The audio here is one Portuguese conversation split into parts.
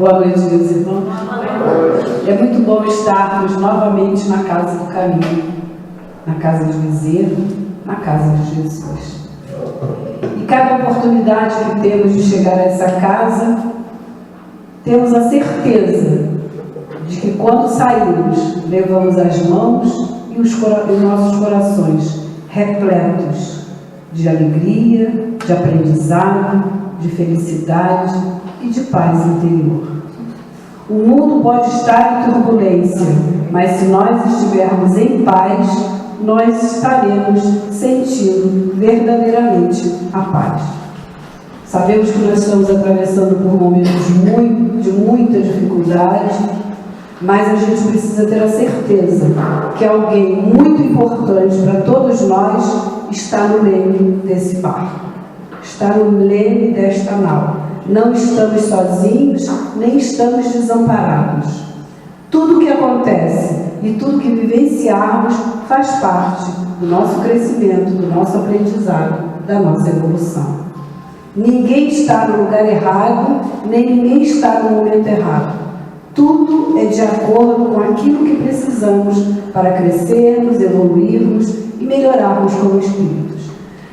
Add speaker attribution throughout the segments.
Speaker 1: Boa noite, meus irmãos. É muito bom estarmos novamente na casa do caminho, na casa de Bezerra, na casa de Jesus. E cada oportunidade que temos de chegar a essa casa, temos a certeza de que quando saímos, levamos as mãos e os nossos corações repletos de alegria, de aprendizado, de felicidade e de paz interior. O mundo pode estar em turbulência, mas se nós estivermos em paz, nós estaremos sentindo verdadeiramente a paz. Sabemos que nós estamos atravessando por momentos de muita dificuldade, mas a gente precisa ter a certeza que alguém muito importante para todos nós está no leme desse barco, está no leme desta nau. Não estamos sozinhos, nem estamos desamparados. Tudo que acontece e tudo que vivenciarmos faz parte do nosso crescimento, do nosso aprendizado, da nossa evolução. Ninguém está no lugar errado, nem ninguém está no momento errado. Tudo é de acordo com aquilo que precisamos para crescermos, evoluirmos e melhorarmos como espíritos.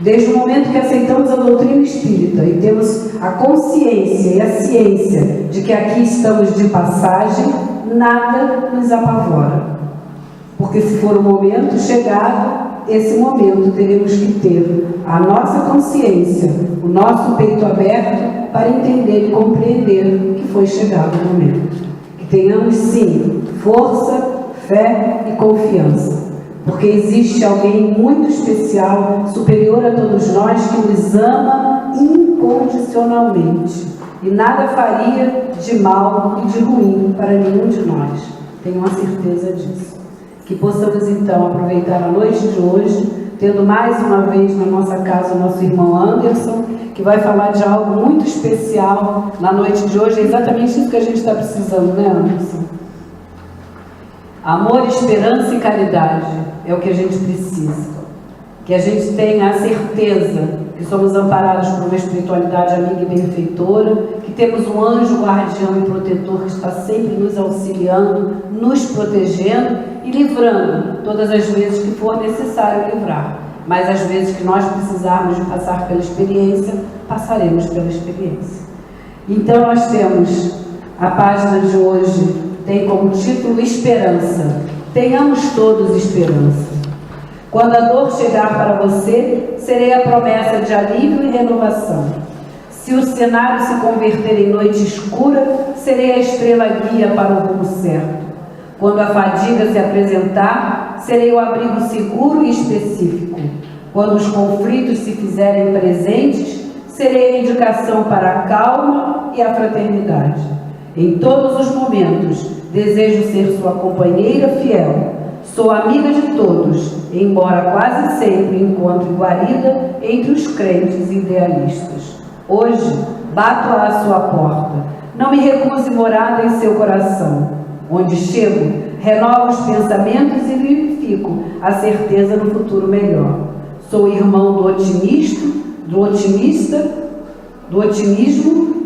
Speaker 1: Desde o momento que aceitamos a doutrina espírita e temos a consciência e a ciência de que aqui estamos de passagem, nada nos apavora. Porque se for o momento chegado, esse momento teremos que ter a nossa consciência, o nosso peito aberto para entender e compreender que foi chegado o momento. Que tenhamos sim força, fé e confiança. Porque existe alguém muito especial, superior a todos nós, que nos ama incondicionalmente. E nada faria de mal e de ruim para nenhum de nós. Tenho a certeza disso. Que possamos então aproveitar a noite de hoje, tendo mais uma vez na nossa casa o nosso irmão Anderson, que vai falar de algo muito especial na noite de hoje. É exatamente isso que a gente está precisando, né, Anderson? Amor, esperança e caridade é o que a gente precisa. Que a gente tenha a certeza que somos amparados por uma espiritualidade amiga e benfeitora, que temos um anjo guardião e protetor que está sempre nos auxiliando, nos protegendo e livrando todas as vezes que for necessário livrar. Mas às vezes que nós precisarmos de passar pela experiência, passaremos pela experiência. Então nós temos a página de hoje, tem como título Esperança. Tenhamos todos esperança. Quando a dor chegar para você, serei a promessa de alívio e renovação. Se o cenário se converter em noite escura, serei a estrela guia para o rumo certo. Quando a fadiga se apresentar, serei o abrigo seguro e específico. Quando os conflitos se fizerem presentes, serei a indicação para a calma e a fraternidade. Em todos os momentos, desejo ser sua companheira fiel. Sou amiga de todos, embora quase sempre encontre guarida entre os crentes idealistas. Hoje, bato à sua porta. Não me recuse morada em seu coração. Onde chego, renovo os pensamentos e vivifico a certeza no futuro melhor. Sou irmão do otimismo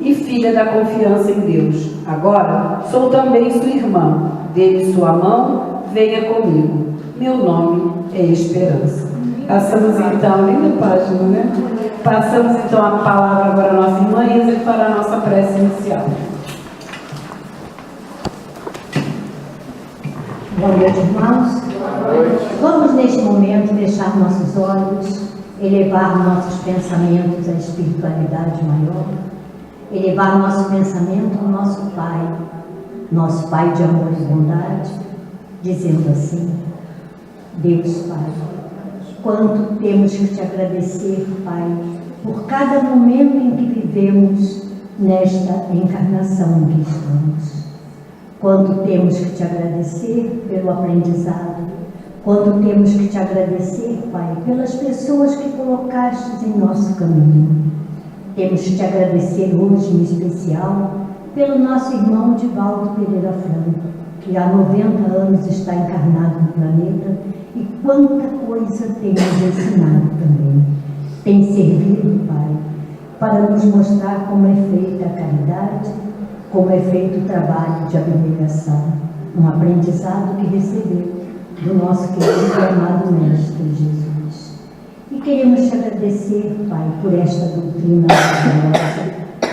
Speaker 1: e filha da confiança em Deus. Agora, sou também sua irmã. Dê-me sua mão, venha comigo. Meu nome é Esperança. Passamos então, linda página, né? Passamos então a palavra agora à nossa irmã Isa para a nossa prece inicial.
Speaker 2: Boa noite, irmãos. Vamos neste momento deixar nossos olhos, elevar nossos pensamentos à espiritualidade maior, elevar nosso pensamento ao nosso Pai de amor e bondade, dizendo assim: Deus Pai, quanto temos que te agradecer, Pai, por cada momento em que vivemos nesta encarnação em que estamos. Quanto temos que te agradecer pelo aprendizado, quanto temos que te agradecer, Pai, pelas pessoas que colocastes em nosso caminho. Temos que te agradecer hoje, em especial, pelo nosso irmão Divaldo Pereira Franco, que há 90 anos está encarnado no planeta e quanta coisa tem nos ensinado também. Tem servido, Pai, para nos mostrar como é feita a caridade, como é feito o trabalho de abnegação, um aprendizado que recebeu do nosso querido e amado Mestre Jesus. E queremos te agradecer, Pai, por esta doutrina maravilhosa,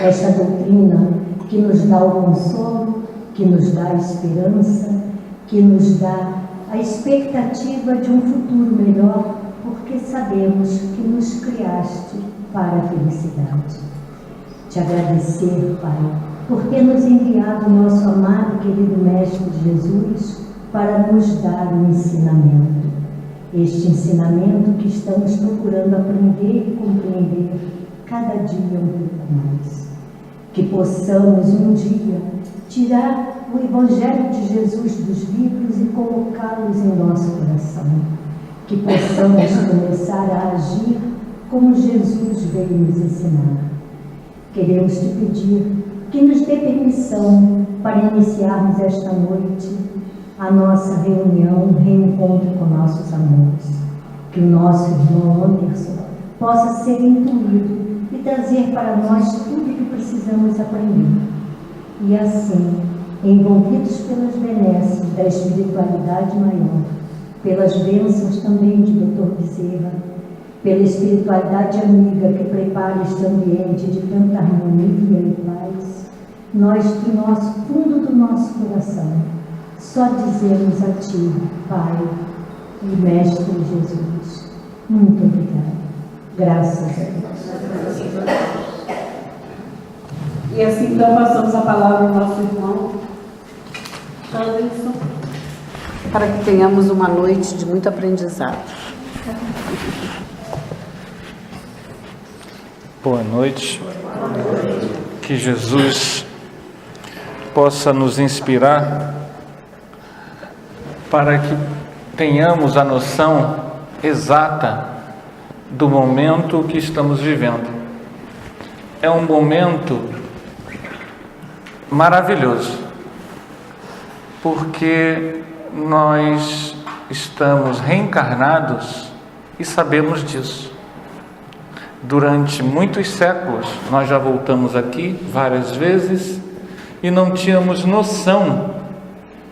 Speaker 2: esta doutrina que nos dá o consolo, que nos dá a esperança, que nos dá a expectativa de um futuro melhor, porque sabemos que nos criaste para a felicidade. Te agradecer, Pai, por ter nos enviado o nosso amado e querido Mestre Jesus para nos dar um ensinamento. Este ensinamento que estamos procurando aprender e compreender cada dia um pouco mais. Que possamos um dia tirar o Evangelho de Jesus dos livros e colocá-los em nosso coração. Que possamos começar a agir como Jesus veio nos ensinar. Queremos te pedir que nos dê permissão para iniciarmos esta noite a nossa reunião, reencontro com nossos amores. Que o nosso irmão Anderson possa ser intuído e trazer para nós tudo que precisamos aprender. E assim, envolvidos pelas benesses da espiritualidade maior, pelas bênçãos também de Dr. Bezerra, pela espiritualidade amiga que prepara este ambiente de tanta harmonia e paz, nós, do nosso fundo do nosso coração, só dizemos a Ti, Pai e Mestre Jesus, muito obrigado. Graças a Deus.
Speaker 1: E assim então passamos a palavra ao nosso irmão Anderson, para que tenhamos uma noite de muito aprendizado.
Speaker 3: Boa noite. Que Jesus possa nos inspirar para que tenhamos a noção exata do momento que estamos vivendo. É um momento maravilhoso, porque nós estamos reencarnados e sabemos disso. Durante muitos séculos, nós já voltamos aqui várias vezes e não tínhamos noção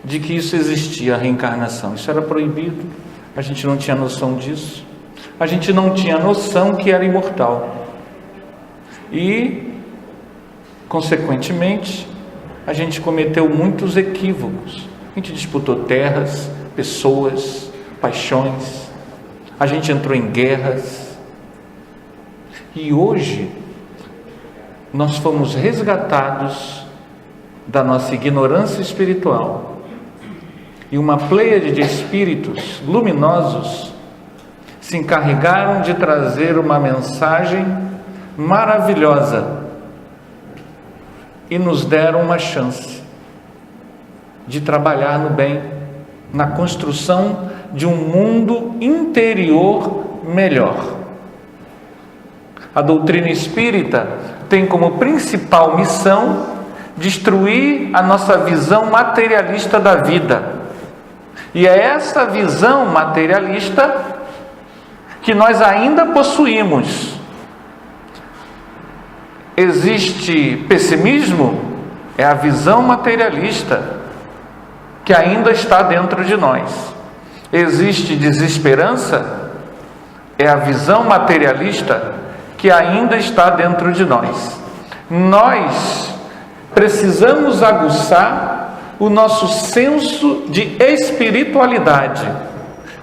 Speaker 3: de que isso existia, a reencarnação. Isso era proibido, a gente não tinha noção disso. A gente não tinha noção que era imortal. E, consequentemente, a gente cometeu muitos equívocos. A gente disputou terras, pessoas, paixões, a gente entrou em guerras. E hoje nós fomos resgatados da nossa ignorância espiritual. E uma pleiade de espíritos luminosos se encarregaram de trazer uma mensagem maravilhosa e nos deram uma chance de trabalhar no bem, na construção de um mundo interior melhor. A doutrina espírita tem como principal missão destruir a nossa visão materialista da vida. E é essa visão materialista que nós ainda possuímos. Existe pessimismo, é a visão materialista que ainda está dentro de nós. Existe desesperança, é a visão materialista que ainda está dentro de nós. Nós precisamos aguçar o nosso senso de espiritualidade.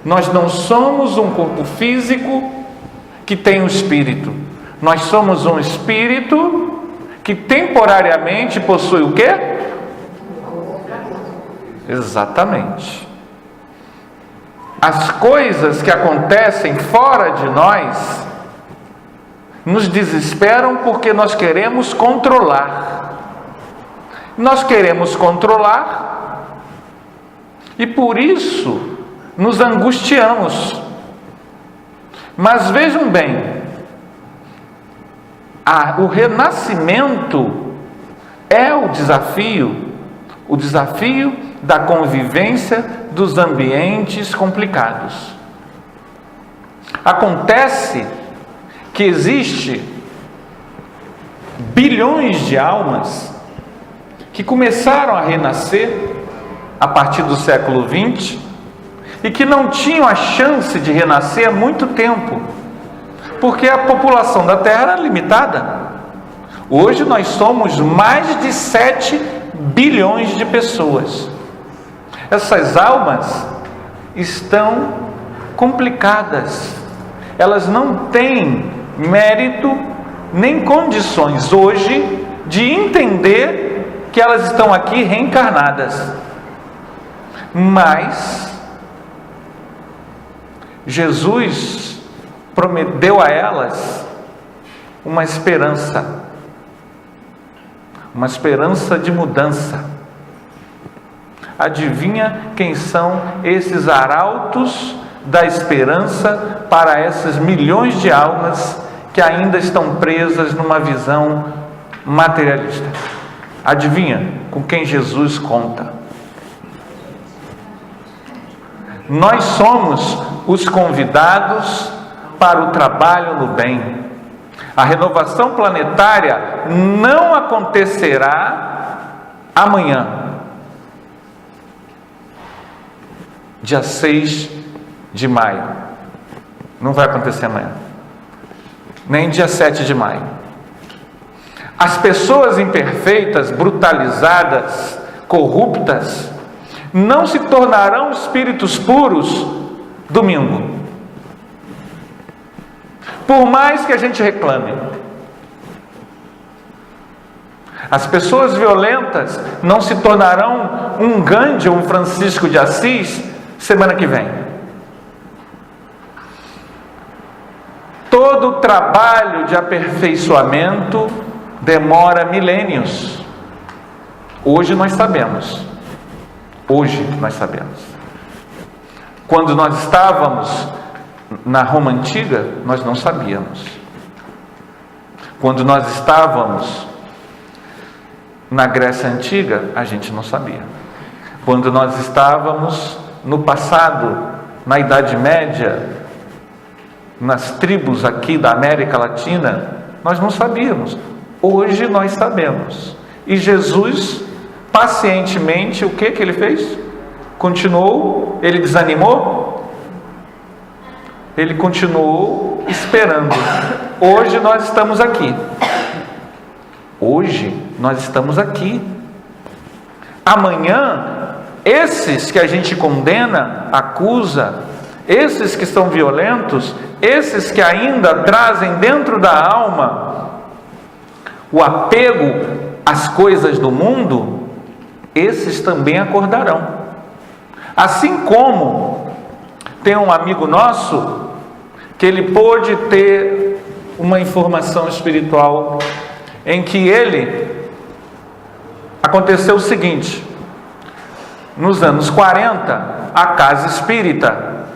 Speaker 3: Nós não somos um corpo físico que tem um espírito. Nós somos um espírito que temporariamente possui o quê? Exatamente. As coisas que acontecem fora de nós nos desesperam porque nós queremos controlar. Nós queremos controlar e por isso nos angustiamos. Mas vejam bem, o renascimento é o desafio da convivência dos ambientes complicados. Acontece que existe bilhões de almas que começaram a renascer a partir do século XX e que não tinham a chance de renascer há muito tempo, porque a população da Terra era limitada. Hoje nós somos mais de 7 bilhões de pessoas. Essas almas estão complicadas, elas não têm mérito nem condições hoje de entender que elas estão aqui reencarnadas. Mas Jesus prometeu a elas uma esperança de mudança. Adivinha quem são esses arautos da esperança para essas milhões de almas que ainda estão presas numa visão materialista? Adivinha com quem Jesus conta? Nós somos os convidados para o trabalho no bem. A renovação planetária não acontecerá amanhã, dia 6 de maio. Não vai acontecer amanhã, nem dia 7 de maio. As pessoas imperfeitas, brutalizadas, corruptas, não se tornarão espíritos puros domingo. Por mais que a gente reclame. As pessoas violentas não se tornarão um Gandhi ou um Francisco de Assis semana que vem. Todo trabalho de aperfeiçoamento demora milênios. Hoje nós sabemos. Quando nós estávamos na Roma Antiga, nós não sabíamos. Quando nós estávamos na Grécia Antiga, a gente não sabia. Quando nós estávamos no passado, na Idade Média, nas tribos aqui da América Latina, nós não sabíamos. Hoje nós sabemos. E Jesus, pacientemente, o que ele fez? Continuou, ele desanimou? Ele continuou esperando. Hoje nós estamos aqui. Amanhã, esses que a gente condena, acusa, esses que são violentos, esses que ainda trazem dentro da alma o apego às coisas do mundo, esses também acordarão. Assim como tem um amigo nosso que ele pôde ter uma informação espiritual em que aconteceu o seguinte: nos anos 40, a casa espírita,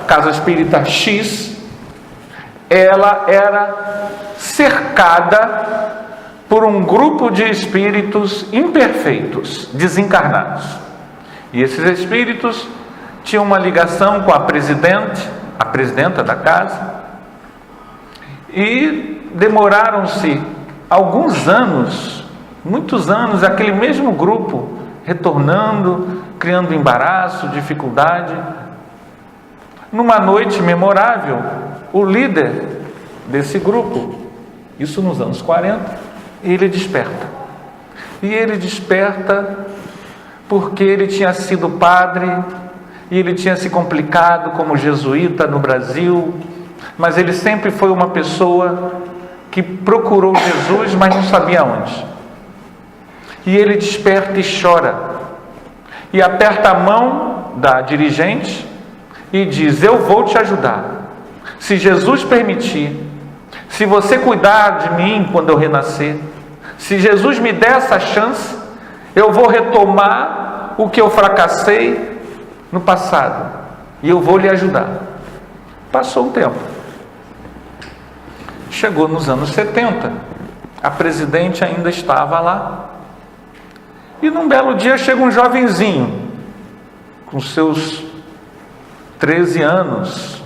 Speaker 3: casa espírita X, ela era cercada por um grupo de espíritos imperfeitos, desencarnados. E esses espíritos tinham uma ligação com a presidenta da casa, e demoraram-se alguns anos, muitos anos, aquele mesmo grupo retornando, criando embaraço, dificuldade. Numa noite memorável, o líder desse grupo, isso nos anos 40, ele desperta. E ele desperta porque ele tinha sido padre, e ele tinha se complicado como jesuíta no Brasil, mas ele sempre foi uma pessoa que procurou Jesus, mas não sabia onde. E ele desperta e chora, e aperta a mão da dirigente e diz: eu vou te ajudar, se Jesus permitir, se você cuidar de mim quando eu renascer, se Jesus me der essa chance, eu vou retomar o que eu fracassei no passado, e eu vou lhe ajudar. Passou um tempo, chegou nos anos 70, a presidente ainda estava lá, e num belo dia chega um jovenzinho, com seus 13 anos,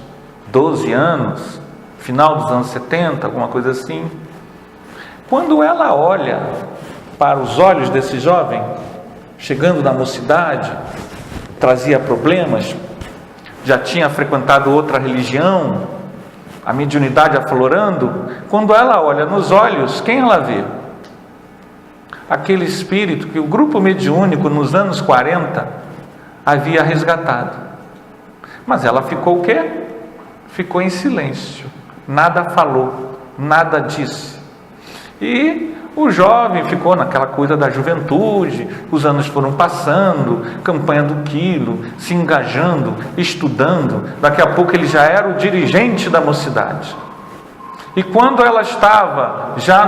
Speaker 3: 12 anos, final dos anos 70, alguma coisa assim. Quando ela olha para os olhos desse jovem, chegando na mocidade, trazia problemas, já tinha frequentado outra religião, a mediunidade aflorando. Quando ela olha nos olhos, quem ela vê? Aquele espírito que o grupo mediúnico nos anos 40 havia resgatado. Mas ela ficou o quê? Ficou em silêncio, nada falou, nada disse. E o jovem ficou naquela coisa da juventude, os anos foram passando, campanha do quilo, se engajando, estudando. Daqui a pouco ele já era o dirigente da mocidade. E quando ela estava já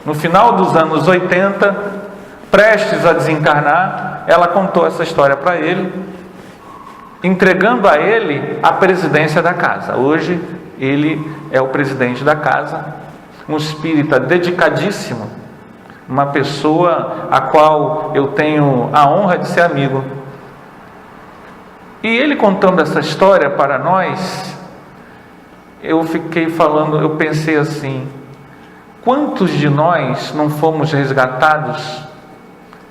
Speaker 3: no final dos anos 80, prestes a desencarnar, ela contou essa história para ele, entregando a ele a presidência da casa. Hoje ele é o presidente da casa, um espírita dedicadíssimo, uma pessoa a qual eu tenho a honra de ser amigo. E ele contando essa história para nós, eu pensei assim: quantos de nós não fomos resgatados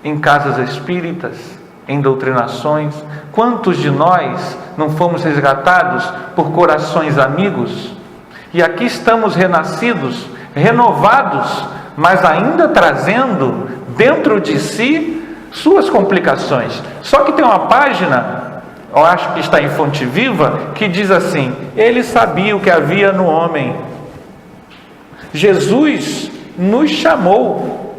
Speaker 3: em casas espíritas, em doutrinações? Quantos de nós não fomos resgatados por corações amigos? E aqui estamos renascidos, renovados, mas ainda trazendo dentro de si suas complicações. Só que tem uma página, eu acho que está em Fonte Viva, que diz assim: ele sabia o que havia no homem. Jesus nos chamou,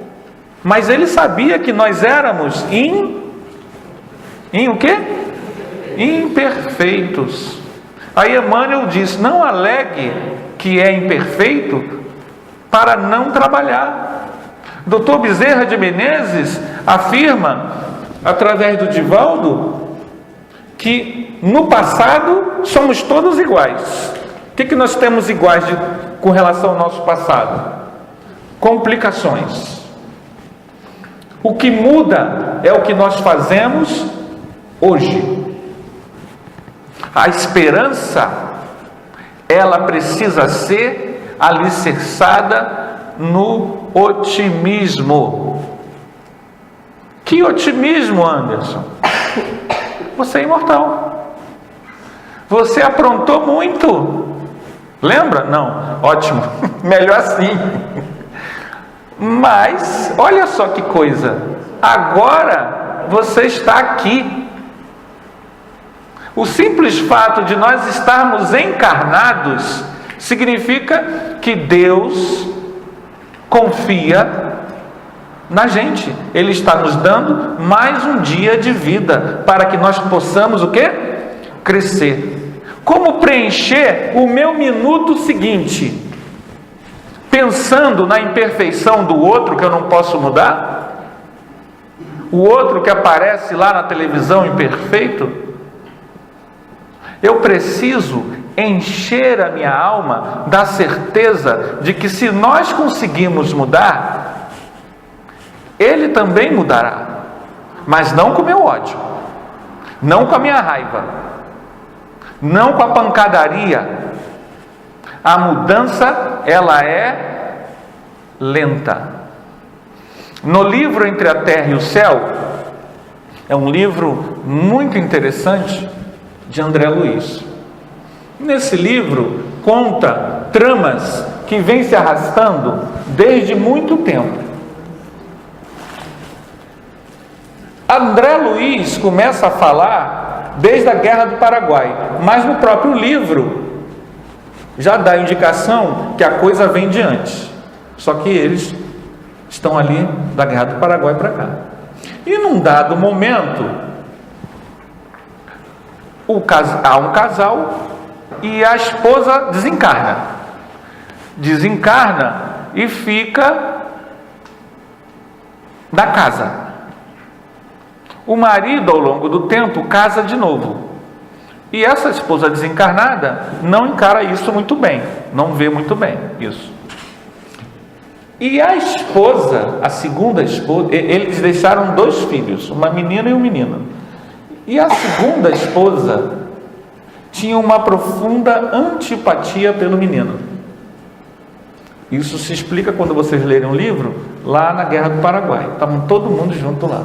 Speaker 3: mas ele sabia que nós éramos o quê? Imperfeitos. Aí Emmanuel diz: não alegue que é imperfeito para não trabalhar. Dr. Bezerra de Menezes afirma, através do Divaldo, que no passado somos todos iguais. O que nós temos iguais com relação ao nosso passado? Complicações. O que muda é o que nós fazemos hoje. A esperança, ela precisa ser alicerçada no otimismo. Que otimismo, Anderson? Você é imortal. Você aprontou muito. Lembra? Não. Ótimo. Melhor assim. Mas, olha só que coisa. Agora você está aqui. O simples fato de nós estarmos encarnados significa que Deus confia na gente. Ele está nos dando mais um dia de vida para que nós possamos o quê? Crescer. Como preencher o meu minuto seguinte? Pensando na imperfeição do outro que eu não posso mudar? O outro que aparece lá na televisão imperfeito? Eu preciso encher a minha alma da certeza de que se nós conseguimos mudar, Ele também mudará, mas não com o meu ódio, não com a minha raiva, não com a pancadaria. A mudança, ela é lenta. No livro Entre a Terra e o Céu, é um livro muito interessante de André Luiz. Nesse livro conta tramas que vêm se arrastando desde muito tempo. André Luiz começa a falar desde a Guerra do Paraguai, mas no próprio livro já dá indicação que a coisa vem de antes. Só que eles estão ali da Guerra do Paraguai para cá. E num dado momento, há um casal e a esposa desencarna. Desencarna e fica da casa. O marido, ao longo do tempo, casa de novo. E essa esposa desencarnada não encara isso muito bem, não vê muito bem isso. E a esposa, a segunda esposa, eles deixaram 2 filhos, uma menina e um menino. E a segunda esposa tinha uma profunda antipatia pelo menino. Isso se explica quando vocês lerem um livro lá na Guerra do Paraguai. Estavam todo mundo junto lá.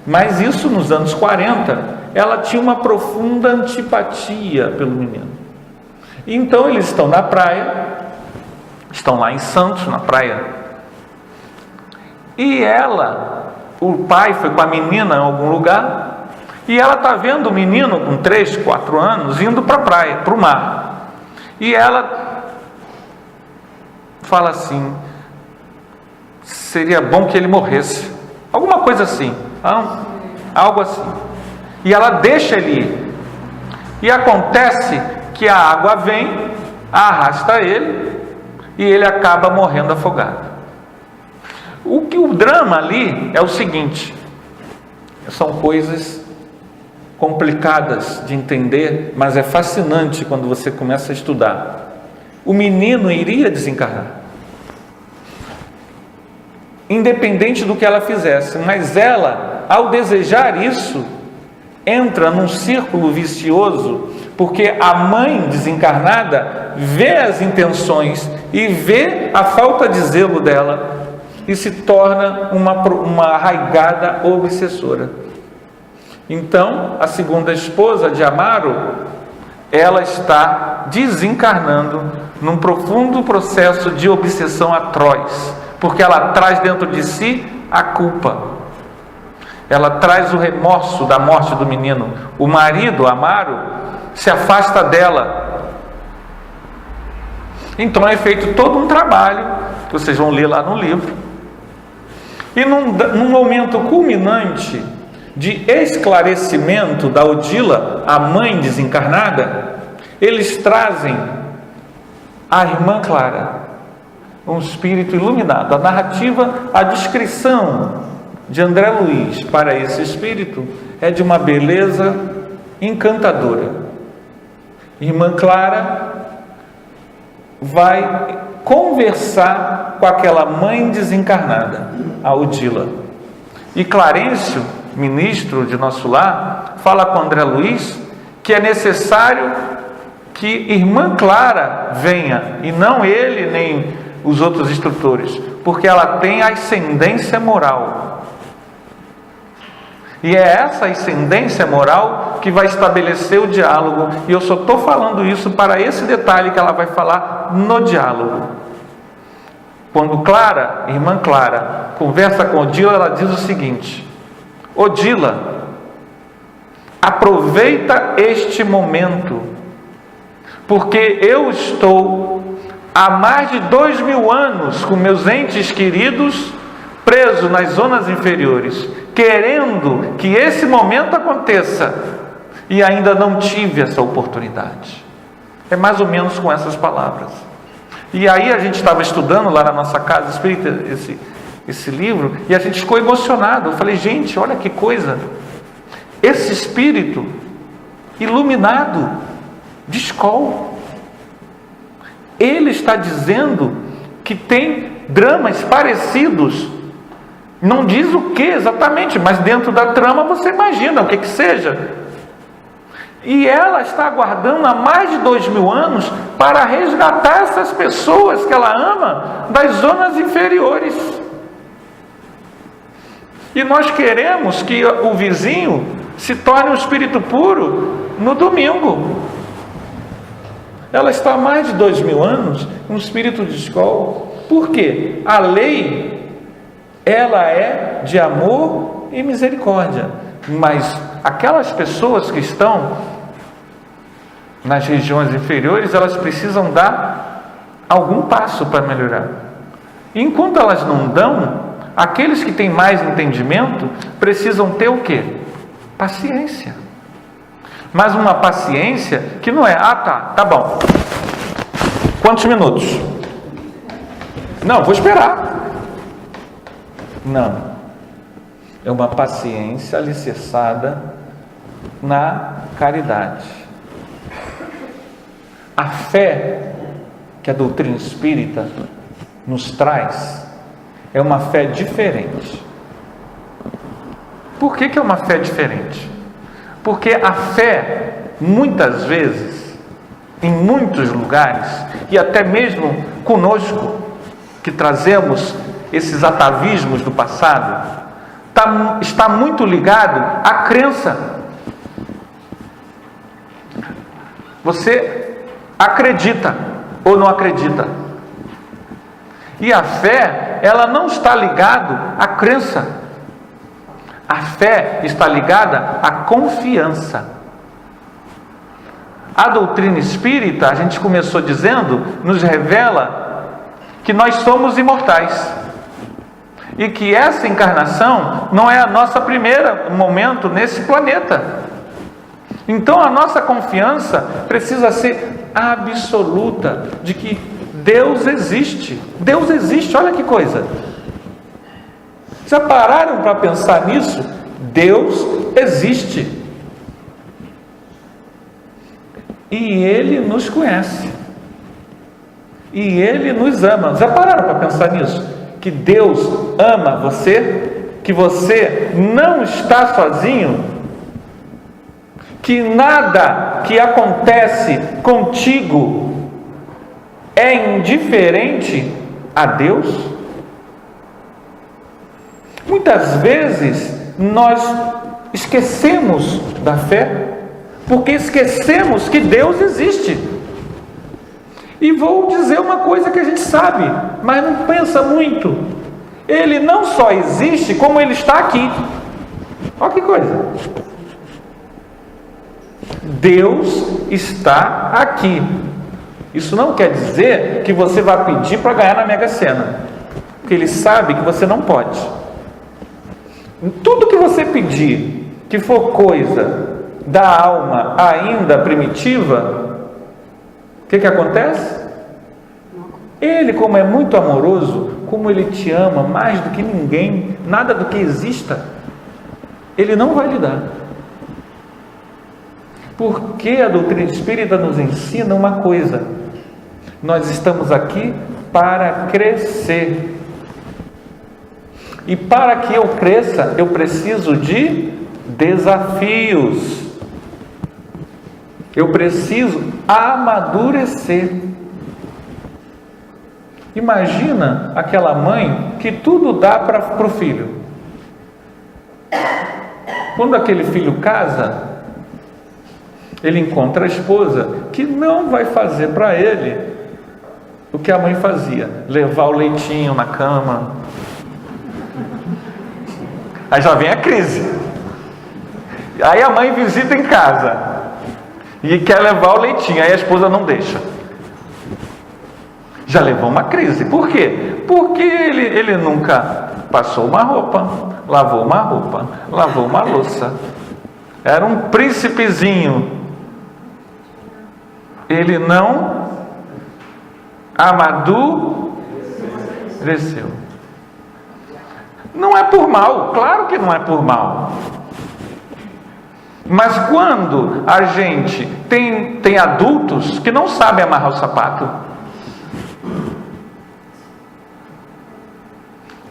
Speaker 3: Mas isso nos anos 40, ela tinha uma profunda antipatia pelo menino. E então eles estão na praia, estão lá em Santos, na praia. E o pai foi com a menina em algum lugar, e ela está vendo o menino com 3, 4 anos indo para a praia, para o mar. E ela fala assim: seria bom que ele morresse. Alguma coisa assim, algo assim. E ela deixa ele ir. E acontece que a água vem, arrasta ele, e ele acaba morrendo afogado. O drama ali é o seguinte: são coisas complicadas de entender, mas é fascinante quando você começa a estudar. O menino iria desencarnar, independente do que ela fizesse, mas ela, ao desejar isso, entra num círculo vicioso, porque a mãe desencarnada vê as intenções e vê a falta de zelo dela e se torna uma arraigada obsessora. Então, a segunda esposa de Amaro, ela está desencarnando num profundo processo de obsessão atroz, porque ela traz dentro de si a culpa. Ela traz o remorso da morte do menino. O marido, Amaro, se afasta dela. Então é feito todo um trabalho, que vocês vão ler lá no livro. E num momento culminante de esclarecimento da Odila, a mãe desencarnada, eles trazem a irmã Clara, um espírito iluminado. A narrativa, a descrição de André Luiz para esse espírito é de uma beleza encantadora. Irmã Clara vai conversar com aquela mãe desencarnada, a Odila. E Clarencio, ministro de nosso lar, fala com André Luiz que é necessário que irmã Clara venha, e não ele nem os outros instrutores, porque ela tem ascendência moral. E é essa ascendência moral que vai estabelecer o diálogo. E eu só estou falando isso para esse detalhe que ela vai falar no diálogo. Quando Clara, irmã Clara, conversa com Odila, ela diz o seguinte: Odila, Aproveita este momento, porque eu estou há mais de 2000 anos com meus entes queridos presos nas zonas inferiores, querendo que esse momento aconteça, e ainda não tive essa oportunidade. É mais ou menos com essas palavras. E aí a gente estava estudando lá na nossa casa espírita esse livro, e a gente ficou emocionado. Eu falei, gente, olha que coisa, esse espírito iluminado de escola, ele está dizendo que tem dramas parecidos, não diz o que exatamente, mas dentro da trama você imagina o que seja. E ela está aguardando há mais de 2000 anos para resgatar essas pessoas que ela ama das zonas inferiores. E nós queremos que o vizinho se torne um espírito puro no domingo. Ela está há mais de 2000 anos um espírito de escola. Por quê? A lei, ela é de amor e misericórdia, mas aquelas pessoas que estão nas regiões inferiores, elas precisam dar algum passo para melhorar. Enquanto elas não dão, aqueles que têm mais entendimento precisam ter o quê? Paciência. Mas uma paciência que não é, tá bom. Quantos minutos? Não, vou esperar. Não. É uma paciência alicerçada na caridade. A fé que a doutrina espírita nos traz é uma fé diferente. Por que é uma fé diferente? Porque a fé, muitas vezes, em muitos lugares, e até mesmo conosco, que trazemos esses atavismos do passado, está muito ligado à crença. Você acredita ou não acredita? E a fé, ela não está ligada à crença. A fé está ligada à confiança. A doutrina espírita, a gente começou dizendo, nos revela que nós somos imortais. E que essa encarnação não é a nossa primeira momento nesse planeta. Então a nossa confiança precisa ser absoluta de que Deus existe. Deus existe, olha que coisa. Já pararam para pensar nisso? Deus existe. E Ele nos conhece. E Ele nos ama. Já pararam para pensar nisso? Que Deus ama você? Que você não está sozinho? Que nada que acontece contigo é indiferente a Deus? Muitas vezes nós esquecemos da fé, porque esquecemos que Deus existe. E vou dizer uma coisa que a gente sabe, mas não pensa muito. Ele não só existe, como Ele está aqui. Olha que coisa. Deus está aqui. Isso não quer dizer que você vai pedir para ganhar na Mega Sena, porque Ele sabe que você não pode. Tudo que você pedir, que for coisa da alma ainda primitiva, o que acontece? Ele, como é muito amoroso, como Ele te ama mais do que ninguém, nada do que exista, Ele não vai lhe dar. Porque a doutrina espírita nos ensina uma coisa: nós estamos aqui para crescer. E para que eu cresça, eu preciso de desafios. Eu preciso amadurecer. Imagina aquela mãe que tudo dá para o filho. Quando aquele filho casa, ele encontra a esposa que não vai fazer para ele o que a mãe fazia: levar o leitinho na cama. Aí já vem a crise. Aí a mãe visita em casa e quer levar o leitinho, aí a esposa não deixa. Já levou uma crise. Por quê? Porque ele nunca passou uma roupa, lavou uma roupa, lavou uma louça. Era um príncipezinho. Ele não amadureceu. Não é por mal, claro que não é por mal. Mas quando a gente tem adultos que não sabem amarrar o sapato,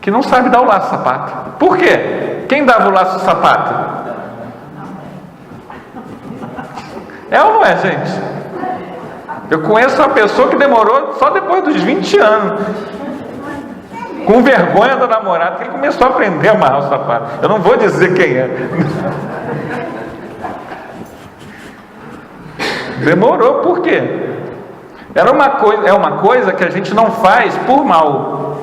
Speaker 3: que não sabem dar o laço do sapato. Por quê? Quem dava o laço do sapato? É ou não é, gente? Eu conheço uma pessoa que demorou só depois dos 20 anos, com vergonha do namorado, que ele começou a aprender a amarrar o sapato. Eu não vou dizer quem é. Demorou, por quê? É uma coisa que a gente não faz por mal.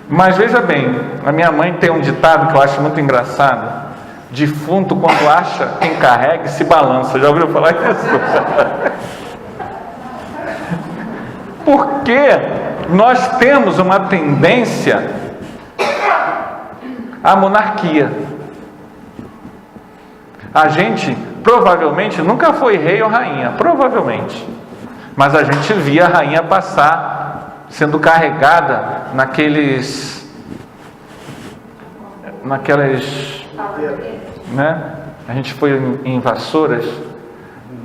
Speaker 3: Mas veja bem, a minha mãe tem um ditado que eu acho muito engraçado: defunto, quando acha quem carrega, se balança. Já ouviu falar isso? Porque nós temos uma tendência à monarquia. A gente provavelmente nunca foi rei ou rainha, provavelmente, mas a gente via a rainha passar sendo carregada naquelas, né? A gente foi em Vassouras,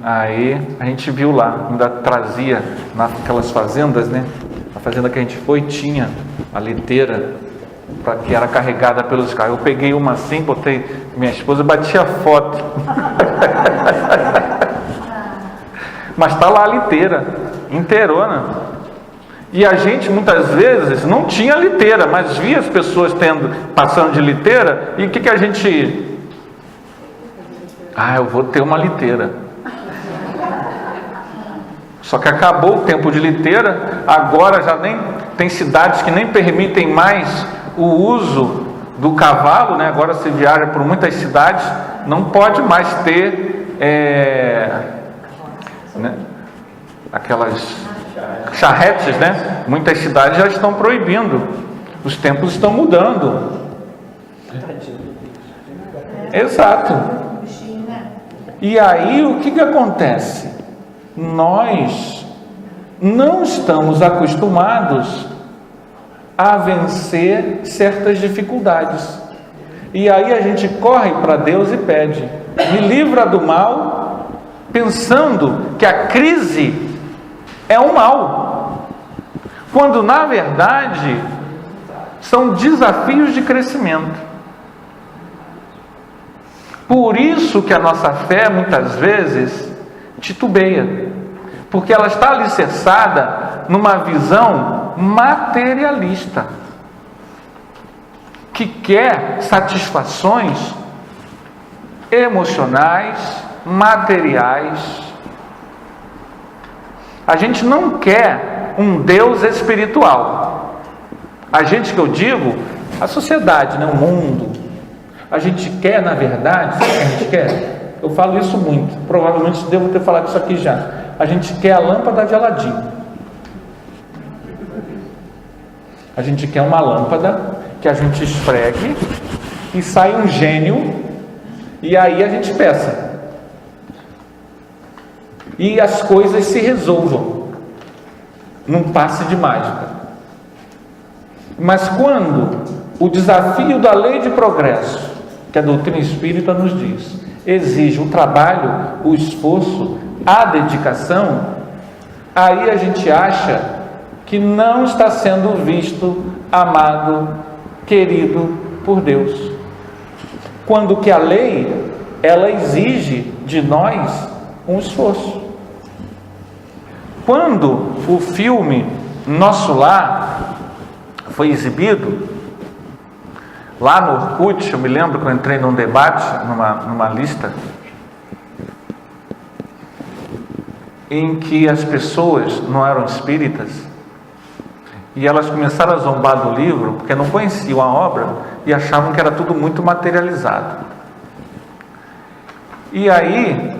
Speaker 3: aí a gente viu lá, ainda trazia naquelas fazendas, né? A fazenda que a gente foi tinha a liteira que era carregada pelos carros. Eu peguei uma assim, botei minha esposa, bati a foto. Mas está lá a liteira, inteirona. E a gente muitas vezes não tinha liteira, mas via as pessoas passando de liteira, e o que a gente... eu vou ter uma liteira. Só que acabou o tempo de liteira, agora já nem tem cidades que nem permitem mais o uso do cavalo, né? Agora se viaja por muitas cidades, não pode mais ter né? Aquelas charretes, né? Muitas cidades já estão proibindo. Os tempos estão mudando. Exato. E aí o que acontece? Nós não estamos acostumados a vencer certas dificuldades. E aí a gente corre para Deus e pede: me livra do mal, pensando que a crise é um mal, quando na verdade são desafios de crescimento. Por isso que a nossa fé muitas vezes titubeia, porque ela está alicerçada numa visão materialista, que quer satisfações emocionais, materiais. A gente não quer um Deus espiritual. A gente, que eu digo, a sociedade, né? O mundo. A gente quer, na verdade, sabe o que a gente quer? Eu falo isso muito, provavelmente devo ter falado isso aqui já. A gente quer a lâmpada de Aladim. A gente quer uma lâmpada que a gente esfregue e sai um gênio, e aí a gente peça. E as coisas se resolvam num passe de mágica. Mas quando o desafio da lei de progresso, que a doutrina espírita nos diz, exige o trabalho, o esforço, a dedicação, aí a gente acha que não está sendo visto, amado, querido por Deus. Quando que a lei, ela exige de nós um esforço. Quando o filme Nosso Lar foi exibido, lá no Orkut, eu me lembro que eu entrei num debate, numa lista, em que as pessoas não eram espíritas, e elas começaram a zombar do livro, porque não conheciam a obra, e achavam que era tudo muito materializado. E aí,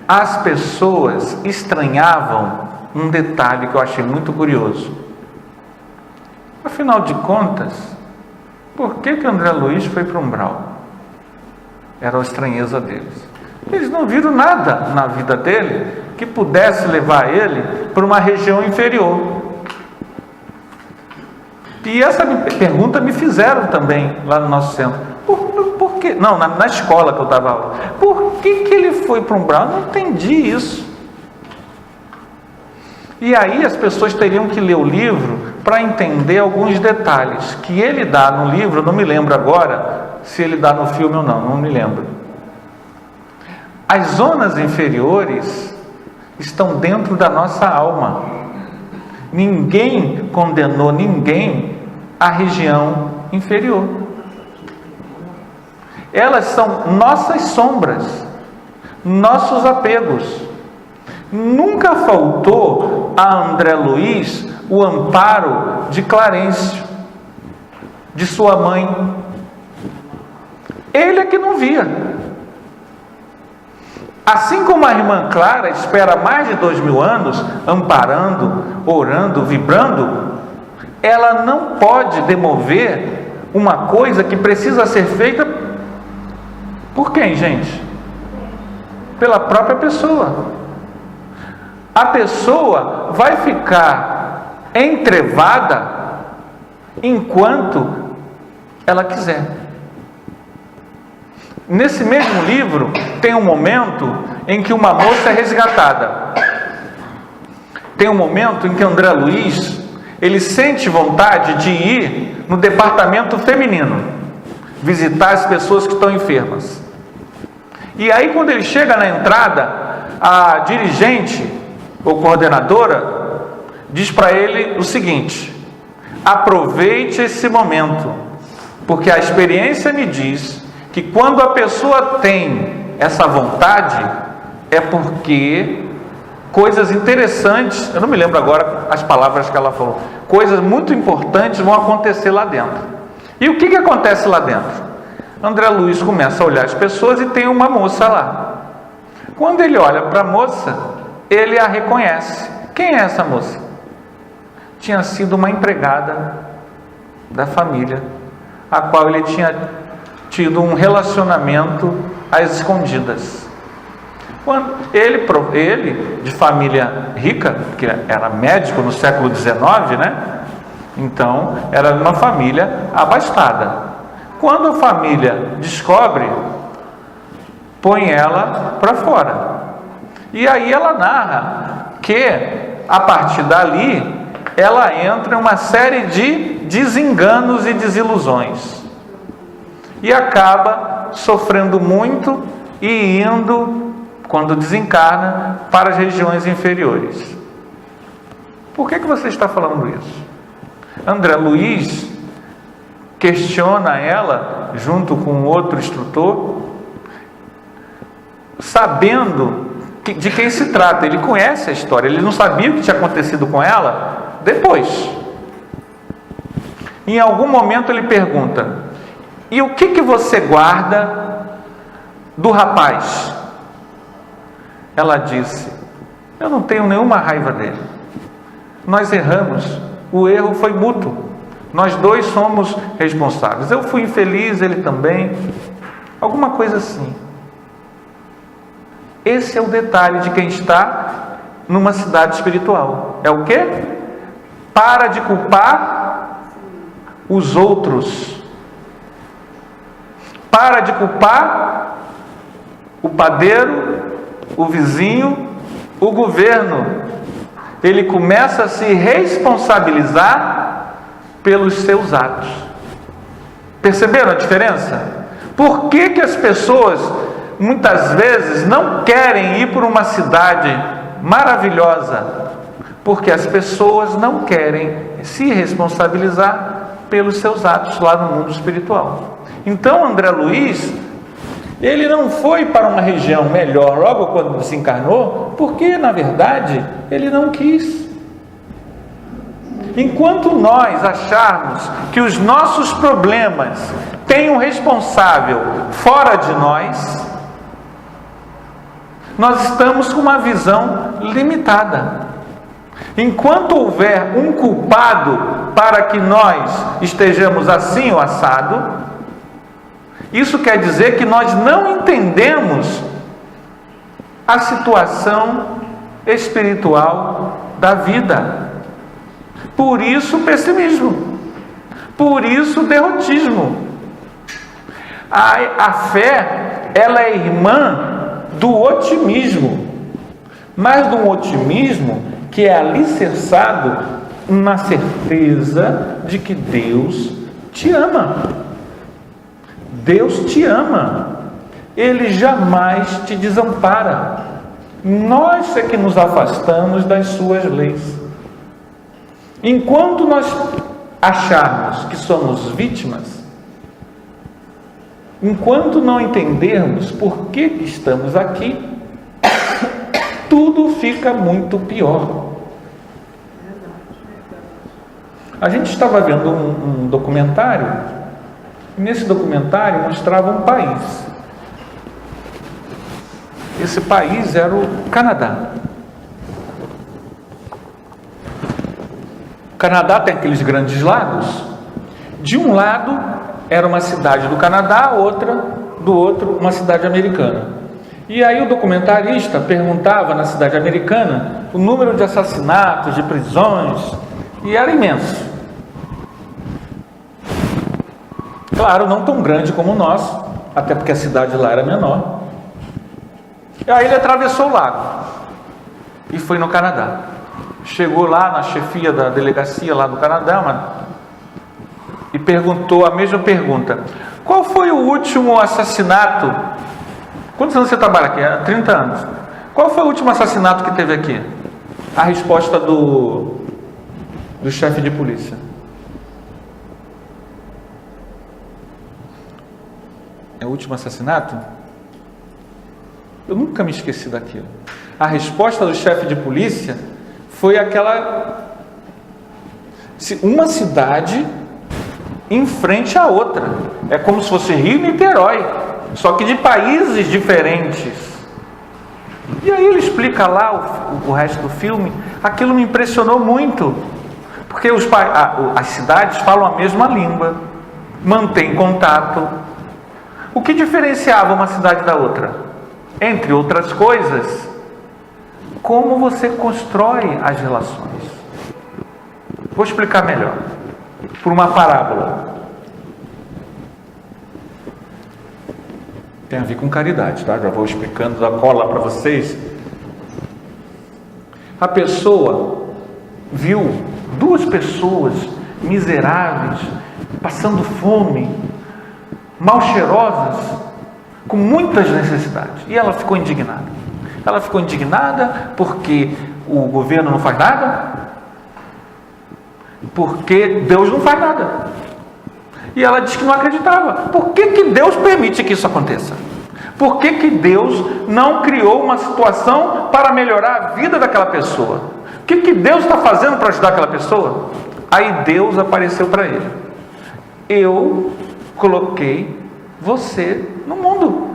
Speaker 3: as pessoas estranhavam um detalhe que eu achei muito curioso. Afinal de contas, por que André Luiz foi para o umbral? Era a estranheza deles. Eles não viram nada na vida dele que pudesse levar ele para uma região inferior. E essa pergunta me fizeram também lá no nosso centro. Por quê? Não, na escola que eu estava lá. Por que ele foi para o umbral? Eu não entendi isso. E aí as pessoas teriam que ler o livro para entender alguns detalhes que ele dá no livro. Eu não me lembro agora se ele dá no filme ou não me lembro. As zonas inferiores estão dentro da nossa alma. Ninguém condenou ninguém à região inferior. Elas são nossas sombras, nossos apegos. Nunca faltou a André Luiz o amparo de Clarencio, de sua mãe. Ele é que não via. Assim como a irmã Clara espera mais de 2000 anos, amparando, orando, vibrando, ela não pode demover uma coisa que precisa ser feita por quem, gente? Pela própria pessoa. A pessoa vai ficar entrevada enquanto ela quiser. Nesse mesmo livro tem um momento em que uma moça é resgatada. Tem um momento em que André Luiz, ele sente vontade de ir no departamento feminino, visitar as pessoas que estão enfermas. E aí quando ele chega na entrada, a dirigente ou coordenadora diz para ele o seguinte: aproveite esse momento, porque a experiência me diz que quando a pessoa tem essa vontade, é porque coisas interessantes, eu não me lembro agora as palavras que ela falou, coisas muito importantes vão acontecer lá dentro. E o que acontece lá dentro? André Luiz começa a olhar as pessoas e tem uma moça lá. Quando ele olha para a moça, ele a reconhece. Quem é essa moça? Tinha sido uma empregada da família, a qual ele tinha tido um relacionamento às escondidas. Quando ele de família rica, que era médico no século XIX, né? Então era uma família abastada. Quando a família descobre, põe ela para fora. E aí ela narra que a partir dali ela entra em uma série de desenganos e desilusões. E acaba sofrendo muito e indo, quando desencarna, para as regiões inferiores. Por que você está falando isso? André Luiz questiona ela, junto com outro instrutor, sabendo de quem se trata. Ele conhece a história, ele não sabia o que tinha acontecido com ela depois. Em algum momento ele pergunta: e o que você guarda do rapaz? Ela disse: eu não tenho nenhuma raiva dele. Nós erramos, o erro foi mútuo. Nós dois somos responsáveis. Eu fui infeliz, ele também. Alguma coisa assim. Esse é o detalhe de quem está numa cidade espiritual. É o quê? Para de culpar os outros. Para de culpar o padeiro, o vizinho, o governo. Ele começa a se responsabilizar pelos seus atos. Perceberam a diferença? Por que as pessoas muitas vezes não querem ir para uma cidade maravilhosa? Porque as pessoas não querem se responsabilizar pelos seus atos lá no mundo espiritual. Então André Luiz, ele não foi para uma região melhor logo quando desencarnou, porque na verdade ele não quis. Enquanto nós acharmos que os nossos problemas têm um responsável fora de nós, nós estamos com uma visão limitada. Enquanto houver um culpado para que nós estejamos assim ou assado, isso quer dizer que nós não entendemos a situação espiritual da vida. Por isso o pessimismo, por isso o derrotismo. A fé, ela é irmã do otimismo, mas de um otimismo que é alicerçado na certeza de que Deus te ama. Deus te ama. Ele jamais te desampara. Nós é que nos afastamos das suas leis. Enquanto nós acharmos que somos vítimas, enquanto não entendermos por que estamos aqui, tudo fica muito pior. A gente estava vendo um documentário, e nesse documentário mostrava um país. Esse país era o Canadá. O Canadá tem aqueles grandes lagos. De um lado era uma cidade do Canadá, do outro uma cidade americana. E aí o documentarista perguntava na cidade americana o número de assassinatos, de prisões, e era imenso. Claro, não tão grande como o nosso, até porque a cidade lá era menor. E aí ele atravessou o lago e foi no Canadá. Chegou lá na chefia da delegacia lá do Canadá e perguntou a mesma pergunta: qual foi o último assassinato? Quantos anos você trabalha aqui? Há 30 anos. Qual foi o último assassinato que teve aqui? A resposta do chefe de polícia: é o último assassinato? Eu nunca me esqueci daquilo. A resposta do chefe de polícia foi aquela: uma cidade em frente à outra. É como se fosse Rio e Niterói, só que de países diferentes. E aí ele explica lá o resto do filme. Aquilo me impressionou muito, porque as cidades falam a mesma língua, mantêm contato. O que diferenciava uma cidade da outra? Entre outras coisas, como você constrói as relações. Vou explicar melhor, por uma parábola. Tem a ver com caridade, tá? Já vou explicando da cola para vocês. A pessoa viu duas pessoas miseráveis, passando fome, mal cheirosas, com muitas necessidades, e ela ficou indignada. Ela ficou indignada porque o governo não faz nada, porque Deus não faz nada. E ela disse que não acreditava. Por que Deus permite que isso aconteça? Por que Deus não criou uma situação para melhorar a vida daquela pessoa? O que Deus está fazendo para ajudar aquela pessoa? Aí Deus apareceu para ele: eu coloquei você no mundo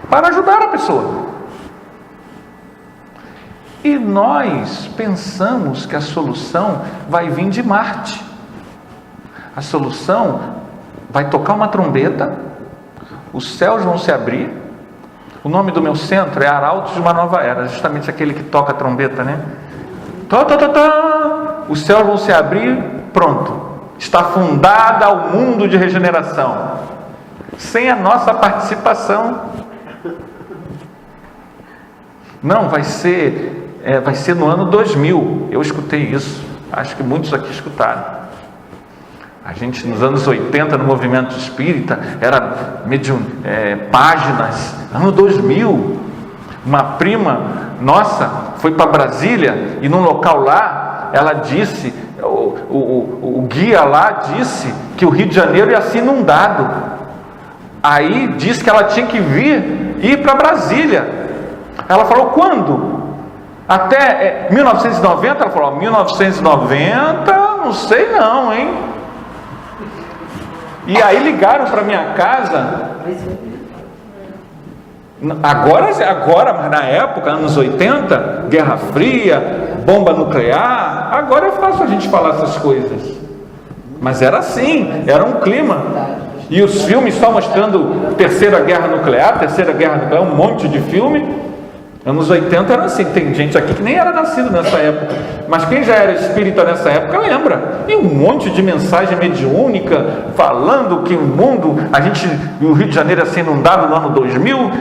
Speaker 3: para ajudar a pessoa. E nós pensamos que a solução vai vir de Marte. A solução vai tocar uma trombeta, os céus vão se abrir. O nome do meu centro é Arautos de uma Nova Era, justamente aquele que toca a trombeta, né? Os céus vão se abrir, pronto. Está fundada o mundo de regeneração. Sem a nossa participação. Não, vai ser no ano 2000. Eu escutei isso. Acho que muitos aqui escutaram. A gente, nos anos 80, no movimento espírita, era páginas. Ano 2000, uma prima nossa foi para Brasília e num local lá, ela disse, o guia lá disse que o Rio de Janeiro ia ser inundado. Aí disse que ela tinha que ir para Brasília. Ela falou: quando? Até 1990? Ela falou: 1990, não sei não, hein? E aí ligaram para minha casa Agora, mas na época, anos 80, Guerra Fria, bomba nuclear, agora é fácil a gente falar essas coisas. Mas era assim, era um clima. E os filmes só mostrando Terceira Guerra Nuclear, um monte de filme. Anos 80 era assim, tem gente aqui que nem era nascido nessa época, mas quem já era espírita nessa época lembra. E um monte de mensagem mediúnica falando que o mundo, o Rio de Janeiro ia ser inundado no ano 2000.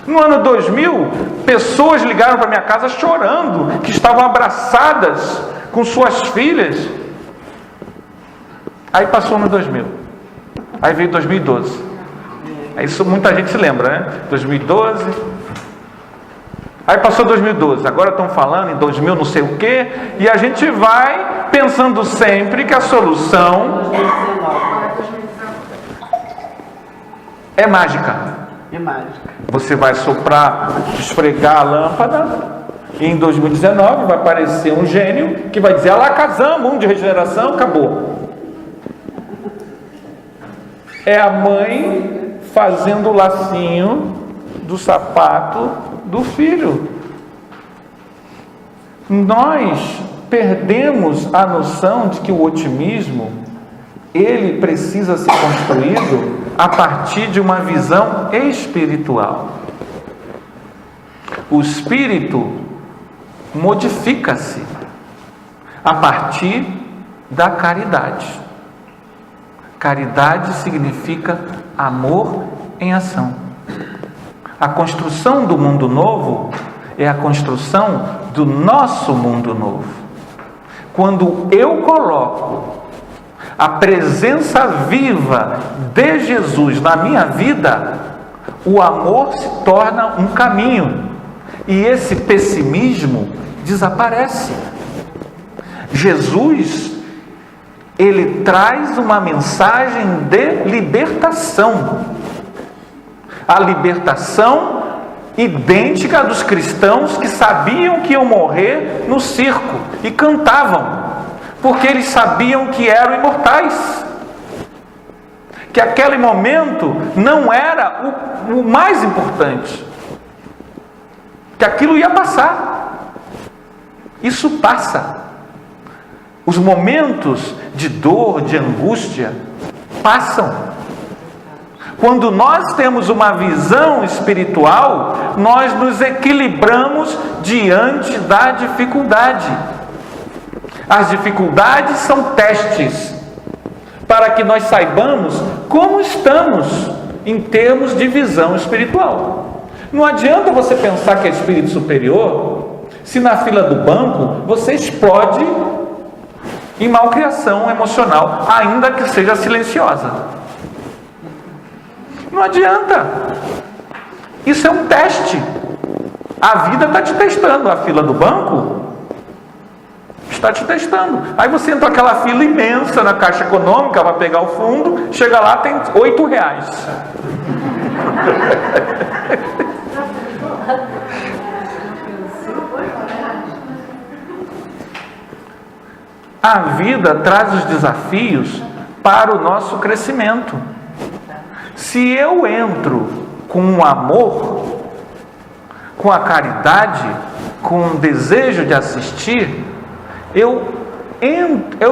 Speaker 3: No ano 2000, pessoas ligaram para minha casa chorando, que estavam abraçadas com suas filhas. Aí passou o ano 2000, aí veio 2012. Isso muita gente se lembra, né? 2012. Aí passou 2012, agora estão falando em 2000 não sei o que, e a gente vai pensando sempre que a solução é mágica.
Speaker 1: É mágica.
Speaker 3: Você vai soprar, esfregar a lâmpada, e em 2019 vai aparecer um gênio que vai dizer: Alakazam, mundo de regeneração, acabou. É a mãe fazendo o lacinho do sapato do filho. Nós perdemos a noção de que o otimismo, ele precisa ser construído a partir de uma visão espiritual. O espírito modifica-se a partir da caridade. Caridade significa amor em ação. A construção do mundo novo é a construção do nosso mundo novo. Quando eu coloco a presença viva de Jesus na minha vida, o amor se torna um caminho e esse pessimismo desaparece. Jesus, ele traz uma mensagem de libertação. A libertação idêntica dos cristãos que sabiam que iam morrer no circo e cantavam, porque eles sabiam que eram imortais, que aquele momento não era o mais importante, que aquilo ia passar. Isso passa. Os momentos de dor, de angústia passam. Quando nós temos uma visão espiritual, nós nos equilibramos diante da dificuldade. As dificuldades são testes para que nós saibamos como estamos em termos de visão espiritual. Não adianta você pensar que é espírito superior se na fila do banco você explode em malcriação emocional, ainda que seja silenciosa. Não adianta. Isso é um teste. A vida está te testando. A fila do banco está te testando. Aí você entra naquela fila imensa na Caixa Econômica, vai pegar o fundo, chega lá, tem R$8. A vida traz os desafios para o nosso crescimento. Se eu entro com o amor, com a caridade, com o desejo de assistir, eu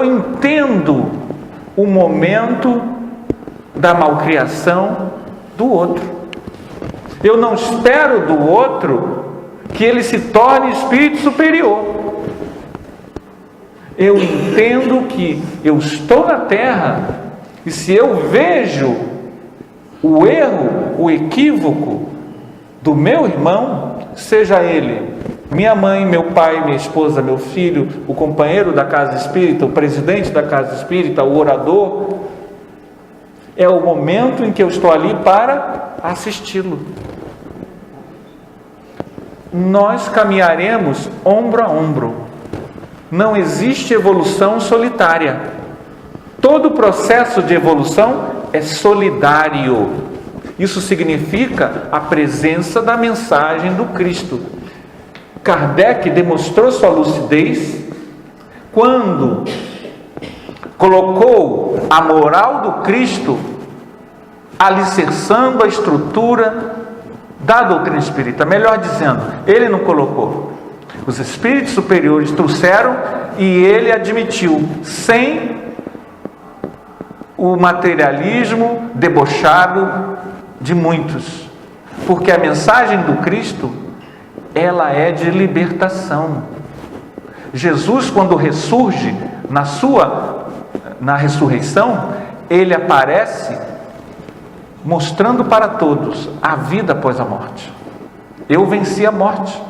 Speaker 3: entendo o momento da malcriação do outro. Eu não espero do outro que ele se torne espírito superior. Eu entendo que eu estou na terra e se eu vejo o erro, o equívoco do meu irmão, seja ele minha mãe, meu pai, minha esposa, meu filho, o companheiro da casa espírita, o presidente da casa espírita, o orador, é o momento em que eu estou ali para assisti-lo. Nós caminharemos ombro a ombro. Não existe evolução solitária. Todo processo de evolução é solidário. Isso significa a presença da mensagem do Cristo. Kardec demonstrou sua lucidez quando colocou a moral do Cristo alicerçando a estrutura da doutrina espírita. Melhor dizendo, ele não colocou. Os espíritos superiores trouxeram e ele admitiu, sem o materialismo debochado de muitos. Porque a mensagem do Cristo, ela é de libertação. Jesus, quando ressurge na ressurreição, ele aparece mostrando para todos a vida após a morte. Eu venci a morte.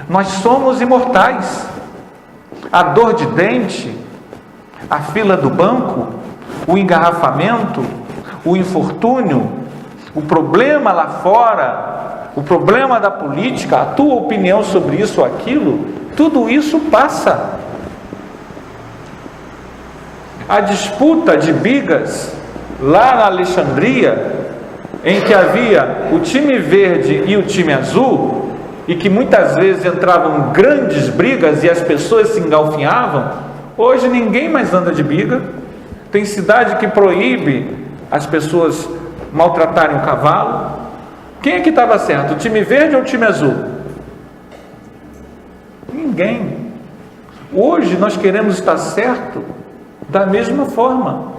Speaker 3: Nós somos imortais. A dor de dente, a fila do banco, o engarrafamento, o infortúnio, o problema lá fora, o problema da política, a tua opinião sobre isso ou aquilo, tudo isso passa. A disputa de bigas lá na Alexandria, em que havia o time verde e o time azul, e que muitas vezes entravam grandes brigas e as pessoas se engalfinhavam, hoje ninguém mais anda de biga. Tem cidade que proíbe as pessoas maltratarem o cavalo. Quem é que estava certo, o time verde ou o time azul? Ninguém. Hoje nós queremos estar certo da mesma forma,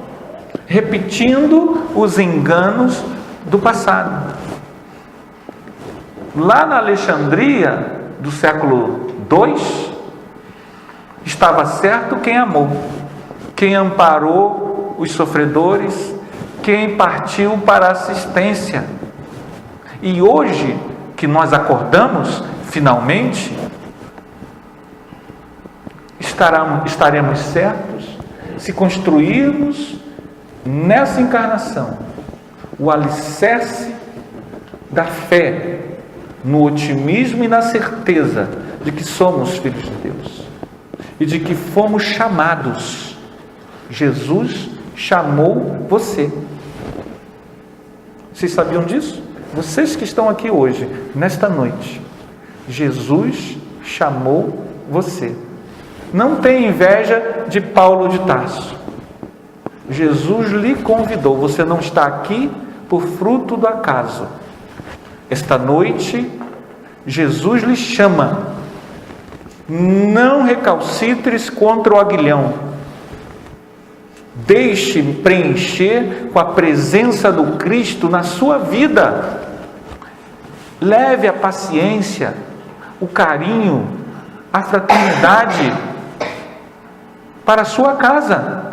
Speaker 3: repetindo os enganos do passado. Lá na Alexandria do século II, estava certo quem amou, quem amparou os sofredores, quem partiu para a assistência. E hoje que nós acordamos, finalmente, estaremos certos se construirmos nessa encarnação o alicerce da fé, no otimismo e na certeza de que somos filhos de Deus e de que fomos chamados. Jesus chamou você. Vocês sabiam disso? Vocês que estão aqui hoje, nesta noite, Jesus chamou você. Não tenha inveja de Paulo de Tarso. Jesus lhe convidou. Você não está aqui por fruto do acaso. Esta noite, Jesus lhe chama. Não recalcitres contra o aguilhão. Deixe preencher com a presença do Cristo na sua vida. Leve a paciência, o carinho, a fraternidade para a sua casa.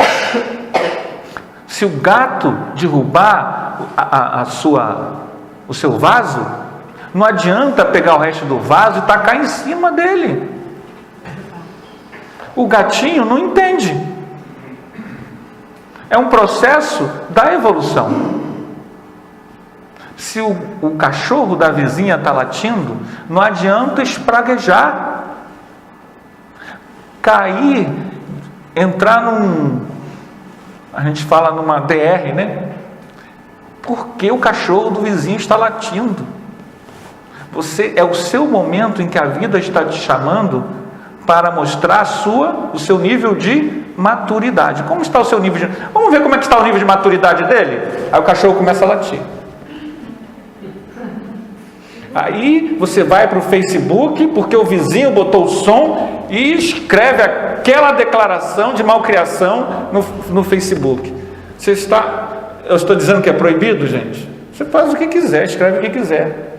Speaker 3: Se o gato derrubar o seu vaso, não adianta pegar o resto do vaso e tacar em cima dele. O gatinho não entende. É um processo da evolução. Se o cachorro da vizinha está latindo, não adianta espraguejar, cair, entrar a gente fala numa DR, né? Porque o cachorro do vizinho está latindo. É o seu momento em que a vida está te chamando para mostrar o seu nível de maturidade. Como está o seu nível de... Vamos ver como é que está o nível de maturidade dele? Aí o cachorro começa a latir. Aí você vai para o Facebook, porque o vizinho botou o som e escreve aquela declaração de malcriação no Facebook. Eu estou dizendo que é proibido, gente? Você faz o que quiser, escreve o que quiser.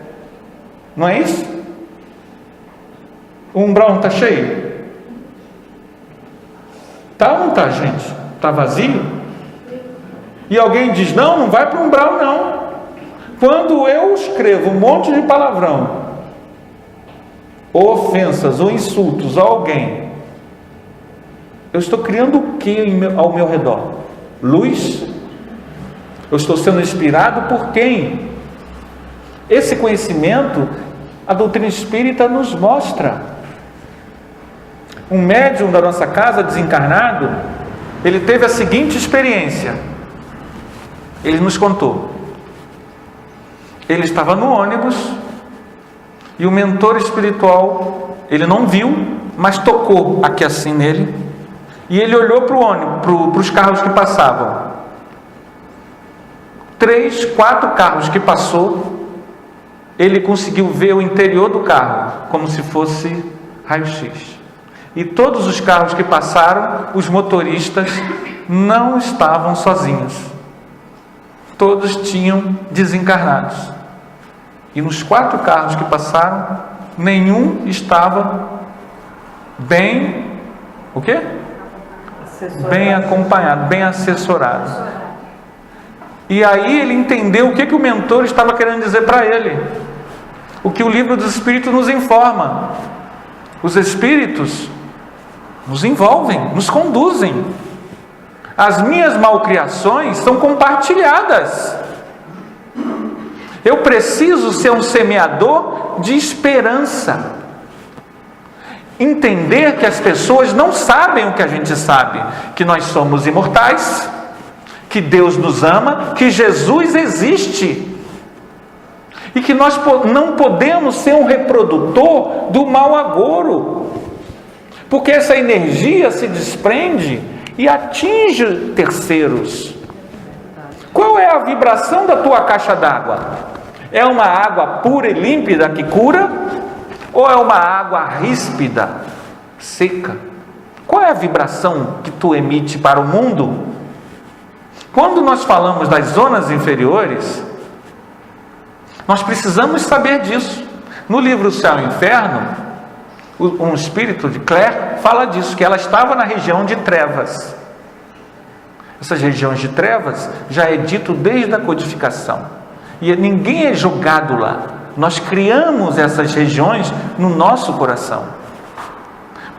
Speaker 3: Não é isso? O umbral não está cheio? Tá ou não está, gente? Está vazio? E alguém diz, não vai para o umbral não. Quando eu escrevo um monte de palavrão, ou ofensas, ou insultos a alguém, eu estou criando o que ao meu redor? Luz? Eu estou sendo inspirado por quem? Esse conhecimento, a doutrina espírita nos mostra. Um médium da nossa casa, desencarnado, ele teve a seguinte experiência. Ele nos contou. Ele estava no ônibus e o mentor espiritual, ele não viu, mas tocou aqui assim nele, e ele olhou para o ônibus, para os carros que passavam. 3, 4 carros que passou, ele conseguiu ver o interior do carro, como se fosse raio-x. E todos os carros que passaram, os motoristas não estavam sozinhos. Todos tinham desencarnados. E nos 4 carros que passaram, nenhum estava bem, o quê? Bem acompanhado, bem assessorado. E aí ele entendeu o que o mentor estava querendo dizer para ele. O que o livro dos Espíritos nos informa. Os Espíritos nos envolvem, nos conduzem. As minhas malcriações são compartilhadas. Eu preciso ser um semeador de esperança. Entender que as pessoas não sabem o que a gente sabe, que nós somos imortais, que Deus nos ama, que Jesus existe, e que nós não podemos ser um reprodutor do mau agouro, porque essa energia se desprende e atinge terceiros. Qual é a vibração da tua caixa d'água? É uma água pura e límpida que cura? Ou é uma água ríspida, seca? Qual é a vibração que tu emite para o mundo? Quando nós falamos das zonas inferiores, nós precisamos saber disso. No livro Céu e Inferno, um espírito de Claire fala disso, que ela estava na região de trevas. Essas regiões de trevas já é dito desde a codificação. E ninguém é jogado lá. Nós criamos essas regiões no nosso coração.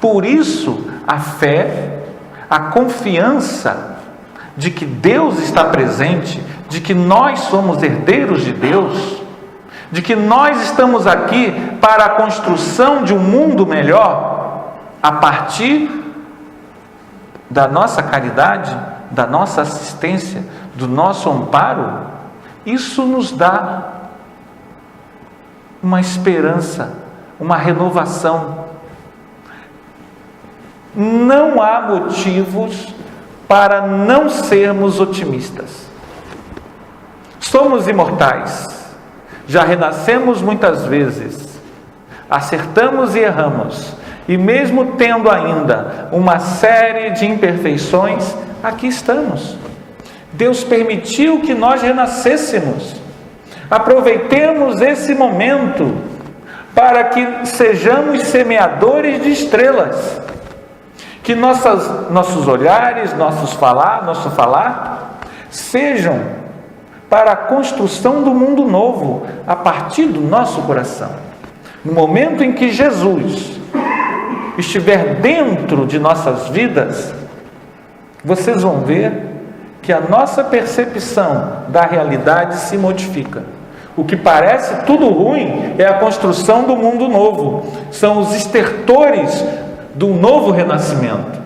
Speaker 3: Por isso, a fé, a confiança de que Deus está presente, de que nós somos herdeiros de Deus, de que nós estamos aqui para a construção de um mundo melhor, a partir da nossa caridade, da nossa assistência, do nosso amparo, isso nos dá uma esperança, uma renovação. Não há motivos para não sermos otimistas. Somos imortais, já renascemos muitas vezes, acertamos e erramos, e mesmo tendo ainda uma série de imperfeições, aqui estamos. Deus permitiu que nós renascêssemos. Aproveitemos esse momento para que sejamos semeadores de estrelas, que nossos olhares, nosso falar sejam para a construção do mundo novo, a partir do nosso coração. No momento em que Jesus estiver dentro de nossas vidas, vocês vão ver que a nossa percepção da realidade se modifica. O que parece tudo ruim é a construção do mundo novo. São os estertores do novo renascimento.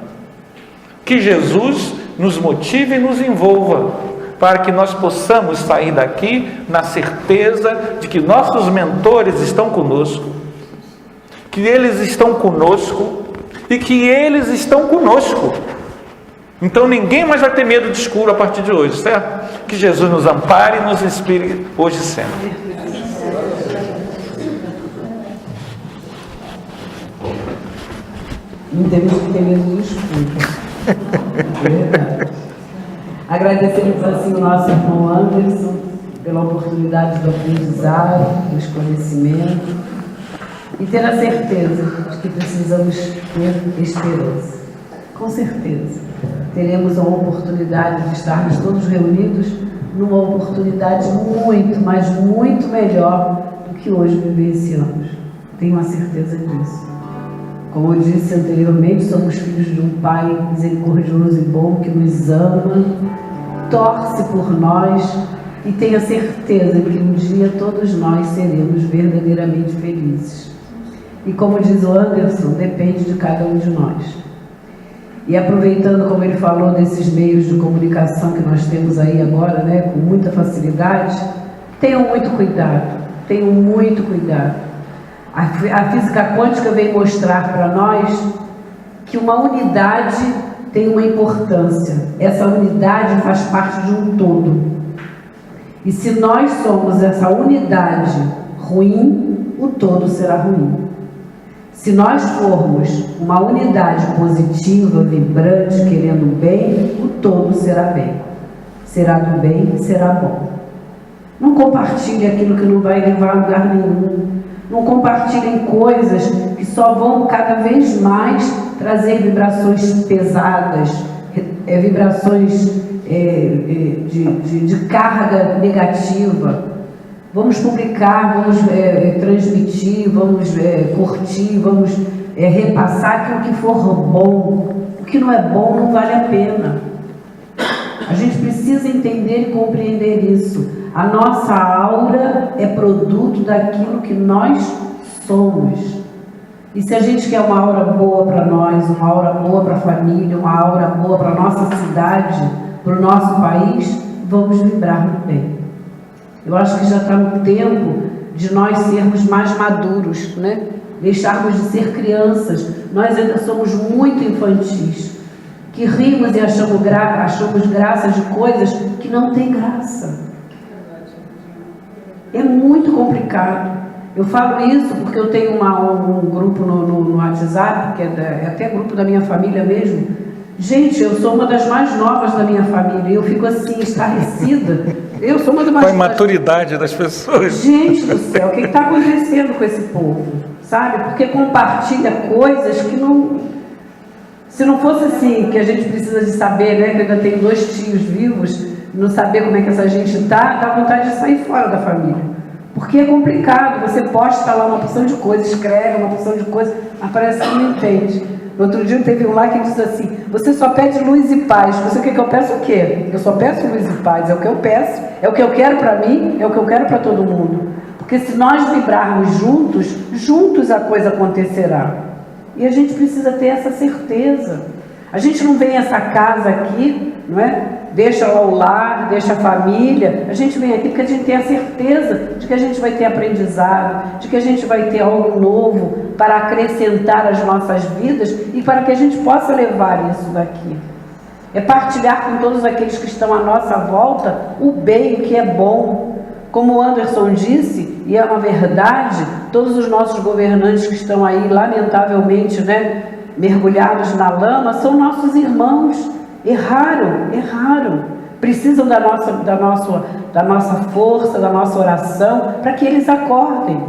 Speaker 3: Que Jesus nos motive e nos envolva, para que nós possamos sair daqui na certeza de que nossos mentores estão conosco, que eles estão conosco e que eles estão conosco. Então ninguém mais vai ter medo de escuro a partir de hoje, certo? Que Jesus nos ampare e nos inspire hoje e sempre.
Speaker 1: Não temos que ter medo do escuro. É verdade. Agradecemos assim o nosso irmão Anderson pela oportunidade do aprendizado, do esclarecimento e ter a certeza de que precisamos ter esperança. Com certeza teremos uma oportunidade de estarmos todos reunidos numa oportunidade muito, mas muito melhor do que hoje vivenciamos. Tenho a certeza disso. Como eu disse anteriormente, somos filhos de um Pai misericordioso e bom que nos ama, torce por nós e tenha certeza que um dia todos nós seremos verdadeiramente felizes. E como diz o Anderson, depende de cada um de nós. E aproveitando, como ele falou, desses meios de comunicação que nós temos aí agora, né, com muita facilidade, tenham muito cuidado, tenham muito cuidado. A física quântica vem mostrar para nós que uma unidade tem uma importância. Essa unidade faz parte de um todo. E se nós somos essa unidade ruim, o todo será ruim. Se nós formos uma unidade positiva, vibrante, querendo o bem, o todo será bem. Será do bem, será bom. Não compartilhe aquilo que não vai levar a lugar nenhum. Não compartilhem coisas que só vão cada vez mais trazer vibrações pesadas, vibrações de carga negativa. Vamos publicar, vamos transmitir, vamos curtir, vamos repassar aquilo que for bom. O que não é bom não vale a pena. A gente precisa entender e compreender isso. A nossa aura é produto daquilo que nós somos. E se a gente quer uma aura boa para nós, uma aura boa para a família, uma aura boa para a nossa cidade, para o nosso país, vamos vibrar no bem. Eu acho que já está no tempo de nós sermos mais maduros, né? Deixarmos de ser crianças. Nós ainda somos muito infantis, que rimos e achamos graça de coisas que não tem graça. É muito complicado. Eu falo isso porque eu tenho um grupo no WhatsApp, que é até grupo da minha família mesmo. Gente, eu sou uma das mais novas da minha família e eu fico assim, estarrecida. Eu sou uma das mais
Speaker 3: com a imaturidade das pessoas.
Speaker 1: Gente do céu, o que está acontecendo com esse povo? Sabe? Porque compartilha coisas que não... Se não fosse assim, que a gente precisa de saber, né? Que eu ainda tenho 2 tios vivos, não saber como é que essa gente está, dá vontade de sair fora da família. Porque é complicado, você posta lá uma porção de coisas, escreve uma porção de coisas, mas parece que não entende. No outro dia teve um lá que disse assim, você só pede luz e paz. Você quer que eu peço o quê? Eu só peço luz e paz, é o que eu peço, é o que eu quero para mim, é o que eu quero para todo mundo. Porque se nós vibrarmos juntos a coisa acontecerá. E a gente precisa ter essa certeza. A gente não vem essa casa aqui, não é? Deixa lá o lar, deixa a família. A gente vem aqui porque a gente tem a certeza de que a gente vai ter aprendizado, de que a gente vai ter algo novo para acrescentar às nossas vidas e para que a gente possa levar isso daqui. É partilhar com todos aqueles que estão à nossa volta o bem, o que é bom. Como o Anderson disse, e é uma verdade, todos os nossos governantes que estão aí, lamentavelmente, né, mergulhados na lama, são nossos irmãos. Erraram. Precisam da nossa força, da nossa oração, para que eles acordem.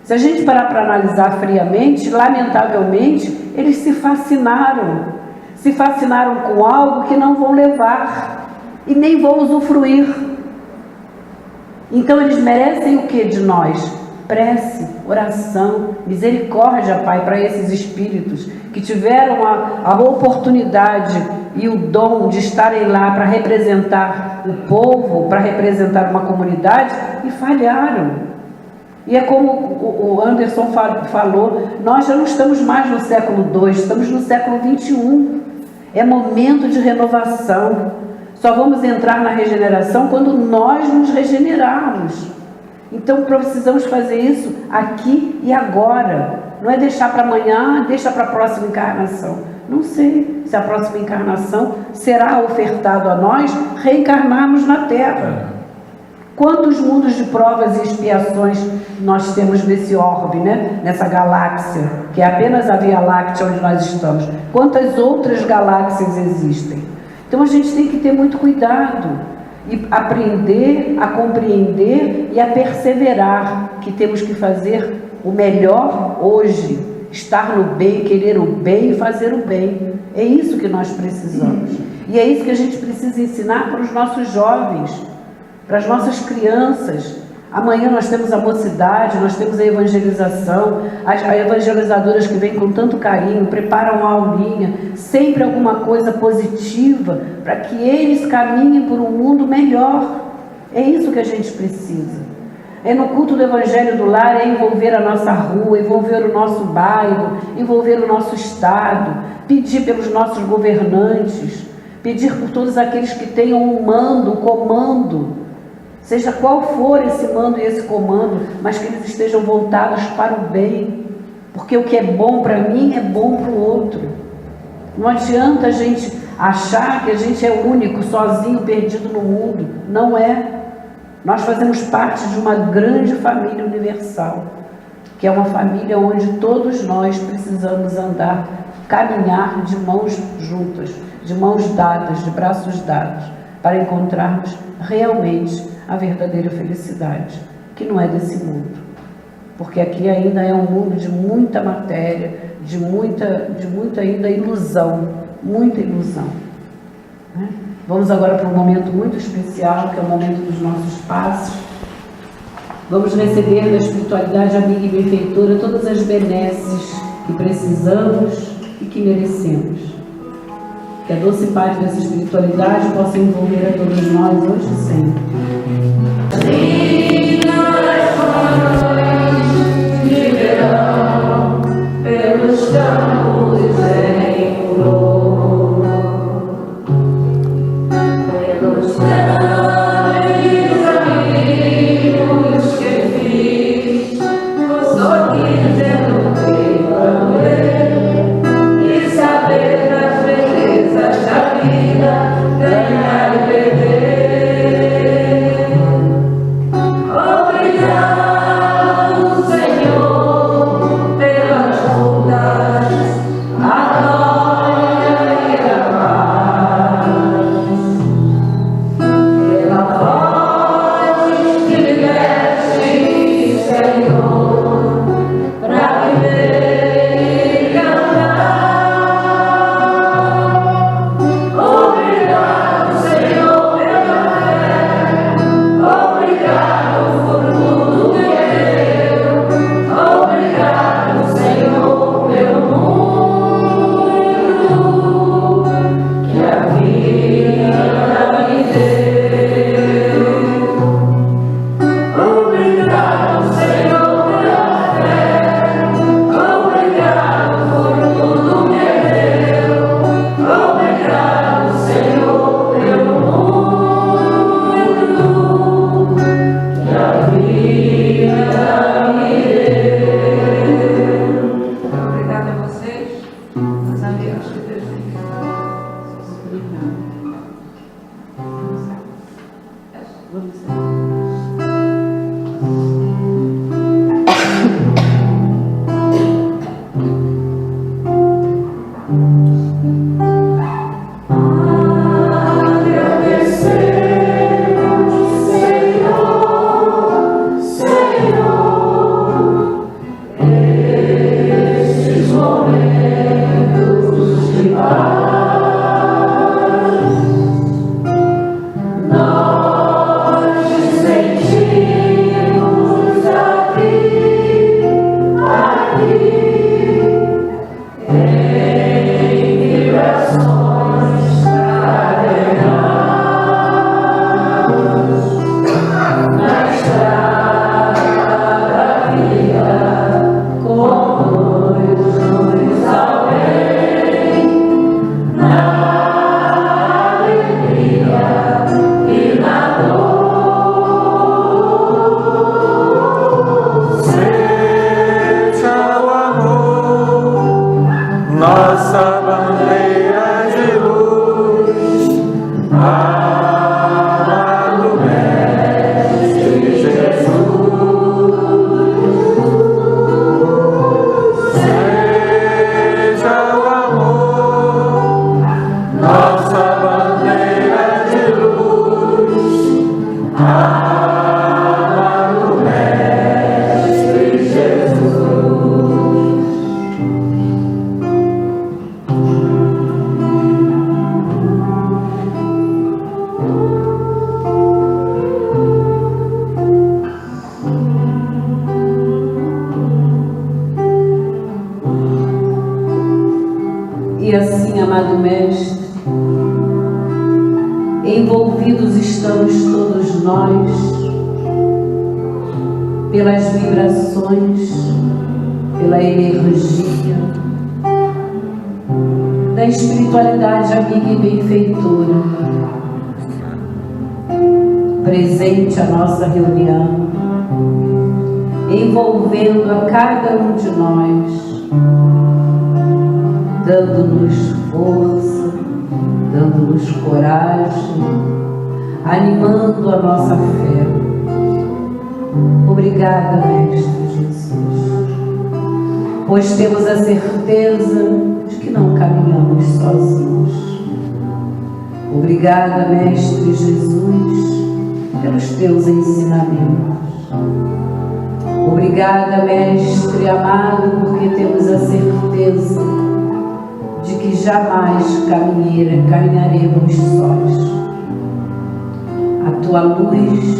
Speaker 1: Se a gente parar para analisar friamente, lamentavelmente, eles se fascinaram com algo que não vão levar e nem vão usufruir. Então eles merecem o que de nós? Prece, oração, misericórdia, Pai, para esses espíritos que tiveram a oportunidade e o dom de estarem lá para representar o povo, para representar uma comunidade e falharam. E é como o Anderson falou, nós já não estamos mais no século II, estamos no século XXI. É momento de renovação. Só vamos entrar na regeneração quando nós nos regenerarmos. Então precisamos fazer isso aqui e agora. Não é deixar para amanhã, deixa para a próxima encarnação. Não sei se a próxima encarnação será ofertado a nós reencarnarmos na Terra. Quantos mundos de provas e expiações nós temos nesse orbe, né? Nessa galáxia, que é apenas a Via Láctea onde nós estamos. Quantas outras galáxias existem? Então a gente tem que ter muito cuidado e aprender a compreender e a perseverar que temos que fazer o melhor hoje, estar no bem, querer o bem e fazer o bem. É isso que nós precisamos. E é isso que a gente precisa ensinar para os nossos jovens, para as nossas crianças. Amanhã nós temos a mocidade, nós temos a evangelização, as evangelizadoras que vêm com tanto carinho, preparam uma aulinha, sempre alguma coisa positiva, para que eles caminhem por um mundo melhor. É isso que a gente precisa. É no culto do Evangelho do Lar, é envolver a nossa rua, envolver o nosso bairro, envolver o nosso estado, pedir pelos nossos governantes, pedir por todos aqueles que tenham um mando, um comando, seja qual for esse mando e esse comando, mas que eles estejam voltados para o bem, porque o que é bom para mim é bom para o outro. Não adianta a gente achar que a gente é único, sozinho, perdido no mundo. Não é. Nós fazemos parte de uma grande família universal, que é uma família onde todos nós precisamos andar, caminhar de mãos juntas, de mãos dadas, de braços dados, para encontrarmos realmente a verdadeira felicidade, que não é desse mundo. Porque aqui ainda é um mundo de muita matéria, de muita ainda ilusão, muita ilusão. Né? Vamos agora para um momento muito especial, que é o momento dos nossos passos. Vamos receber da espiritualidade amiga e benfeitora todas as benesses que precisamos e que merecemos. Que a doce paz dessa espiritualidade possa envolver a todos nós hoje e sempre. Pelos campos em flor, pelos caminhos que fiz, só quisendo ver e saber das belezas da vida, ganhar e perder. E assim, amado Mestre, envolvidos estamos todos nós pelas vibrações, pela energia da espiritualidade amiga e benfeitora, presente a nossa reunião, envolvendo a cada um de nós, dando-nos força, dando-nos coragem, animando a nossa fé. Obrigada, Mestre Jesus, pois temos a certeza de que não caminhamos sozinhos. Obrigada, Mestre Jesus, pelos teus ensinamentos. Obrigada, Mestre amado, porque temos a certeza de que jamais caminharemos sós. A tua luz,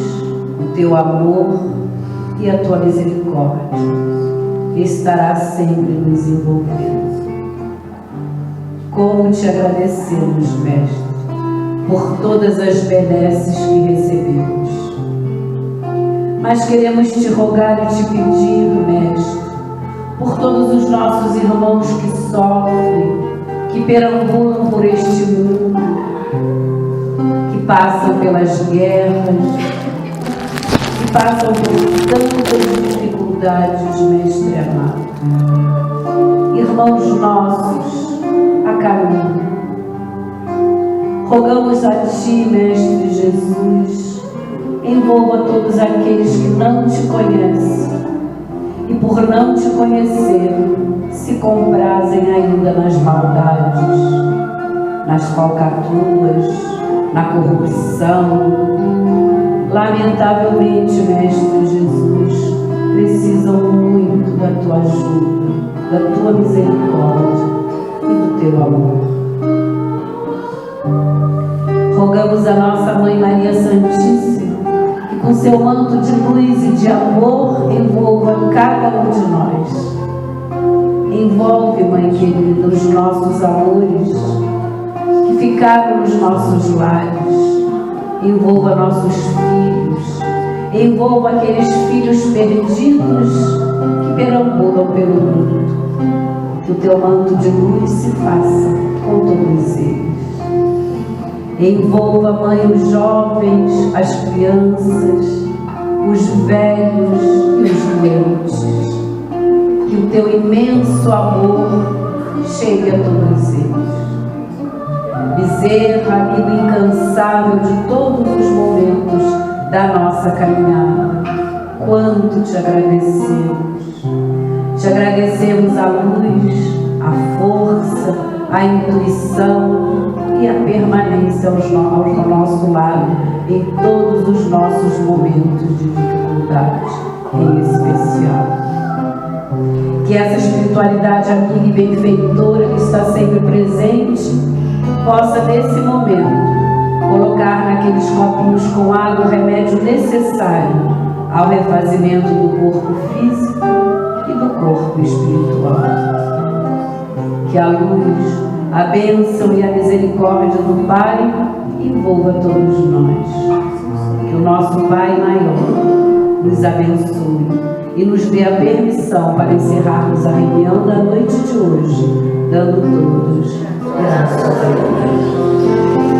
Speaker 1: o teu amor e a tua misericórdia estará sempre nos envolvendo. Como te agradecemos, Mestre, por todas as benesses que recebemos. Mas queremos te rogar e te pedir, Mestre, por todos os nossos irmãos que sofrem, que perambulam por este mundo, que passam pelas guerras, que passam por tantas dificuldades, Mestre amado. Irmãos nossos a caminho. Rogamos a Ti, Mestre Jesus, envolva todos aqueles que não Te conhecem e por não Te conhecer se comprazem ainda nas maldades, nas falcatruas, na corrupção. Lamentavelmente, Mestre Jesus, precisam muito da Tua ajuda, da Tua misericórdia e do Teu amor. Rogamos a nossa Mãe Maria Santíssima, que com seu manto de luz e de amor envolva cada um de nós. Envolve, Mãe querida, os nossos amores que ficaram nos nossos lares. Envolva nossos filhos. Envolva aqueles filhos perdidos que perambulam pelo mundo. Que o teu manto de luz se faça com todos eles. Envolva, Mãe, os jovens, as crianças, os velhos e os doentes. Que o teu imenso amor chegue a todos eles. Bezerra, amigo incansável de todos os momentos da nossa caminhada, quanto te agradecemos. Te agradecemos a luz, a força, a intuição e a permanência ao nosso lado em todos os nossos momentos de dificuldade, em especial. Que essa espiritualidade amiga e benfeitora que está sempre presente possa, nesse momento, colocar naqueles copinhos com água o remédio necessário ao refazimento do corpo físico e do corpo espiritual. Que a luz, a bênção e a misericórdia do Pai envolva todos nós. Que o nosso Pai maior nos abençoe e nos dê a permissão para encerrarmos a reunião da noite de hoje, dando todos graças a Deus.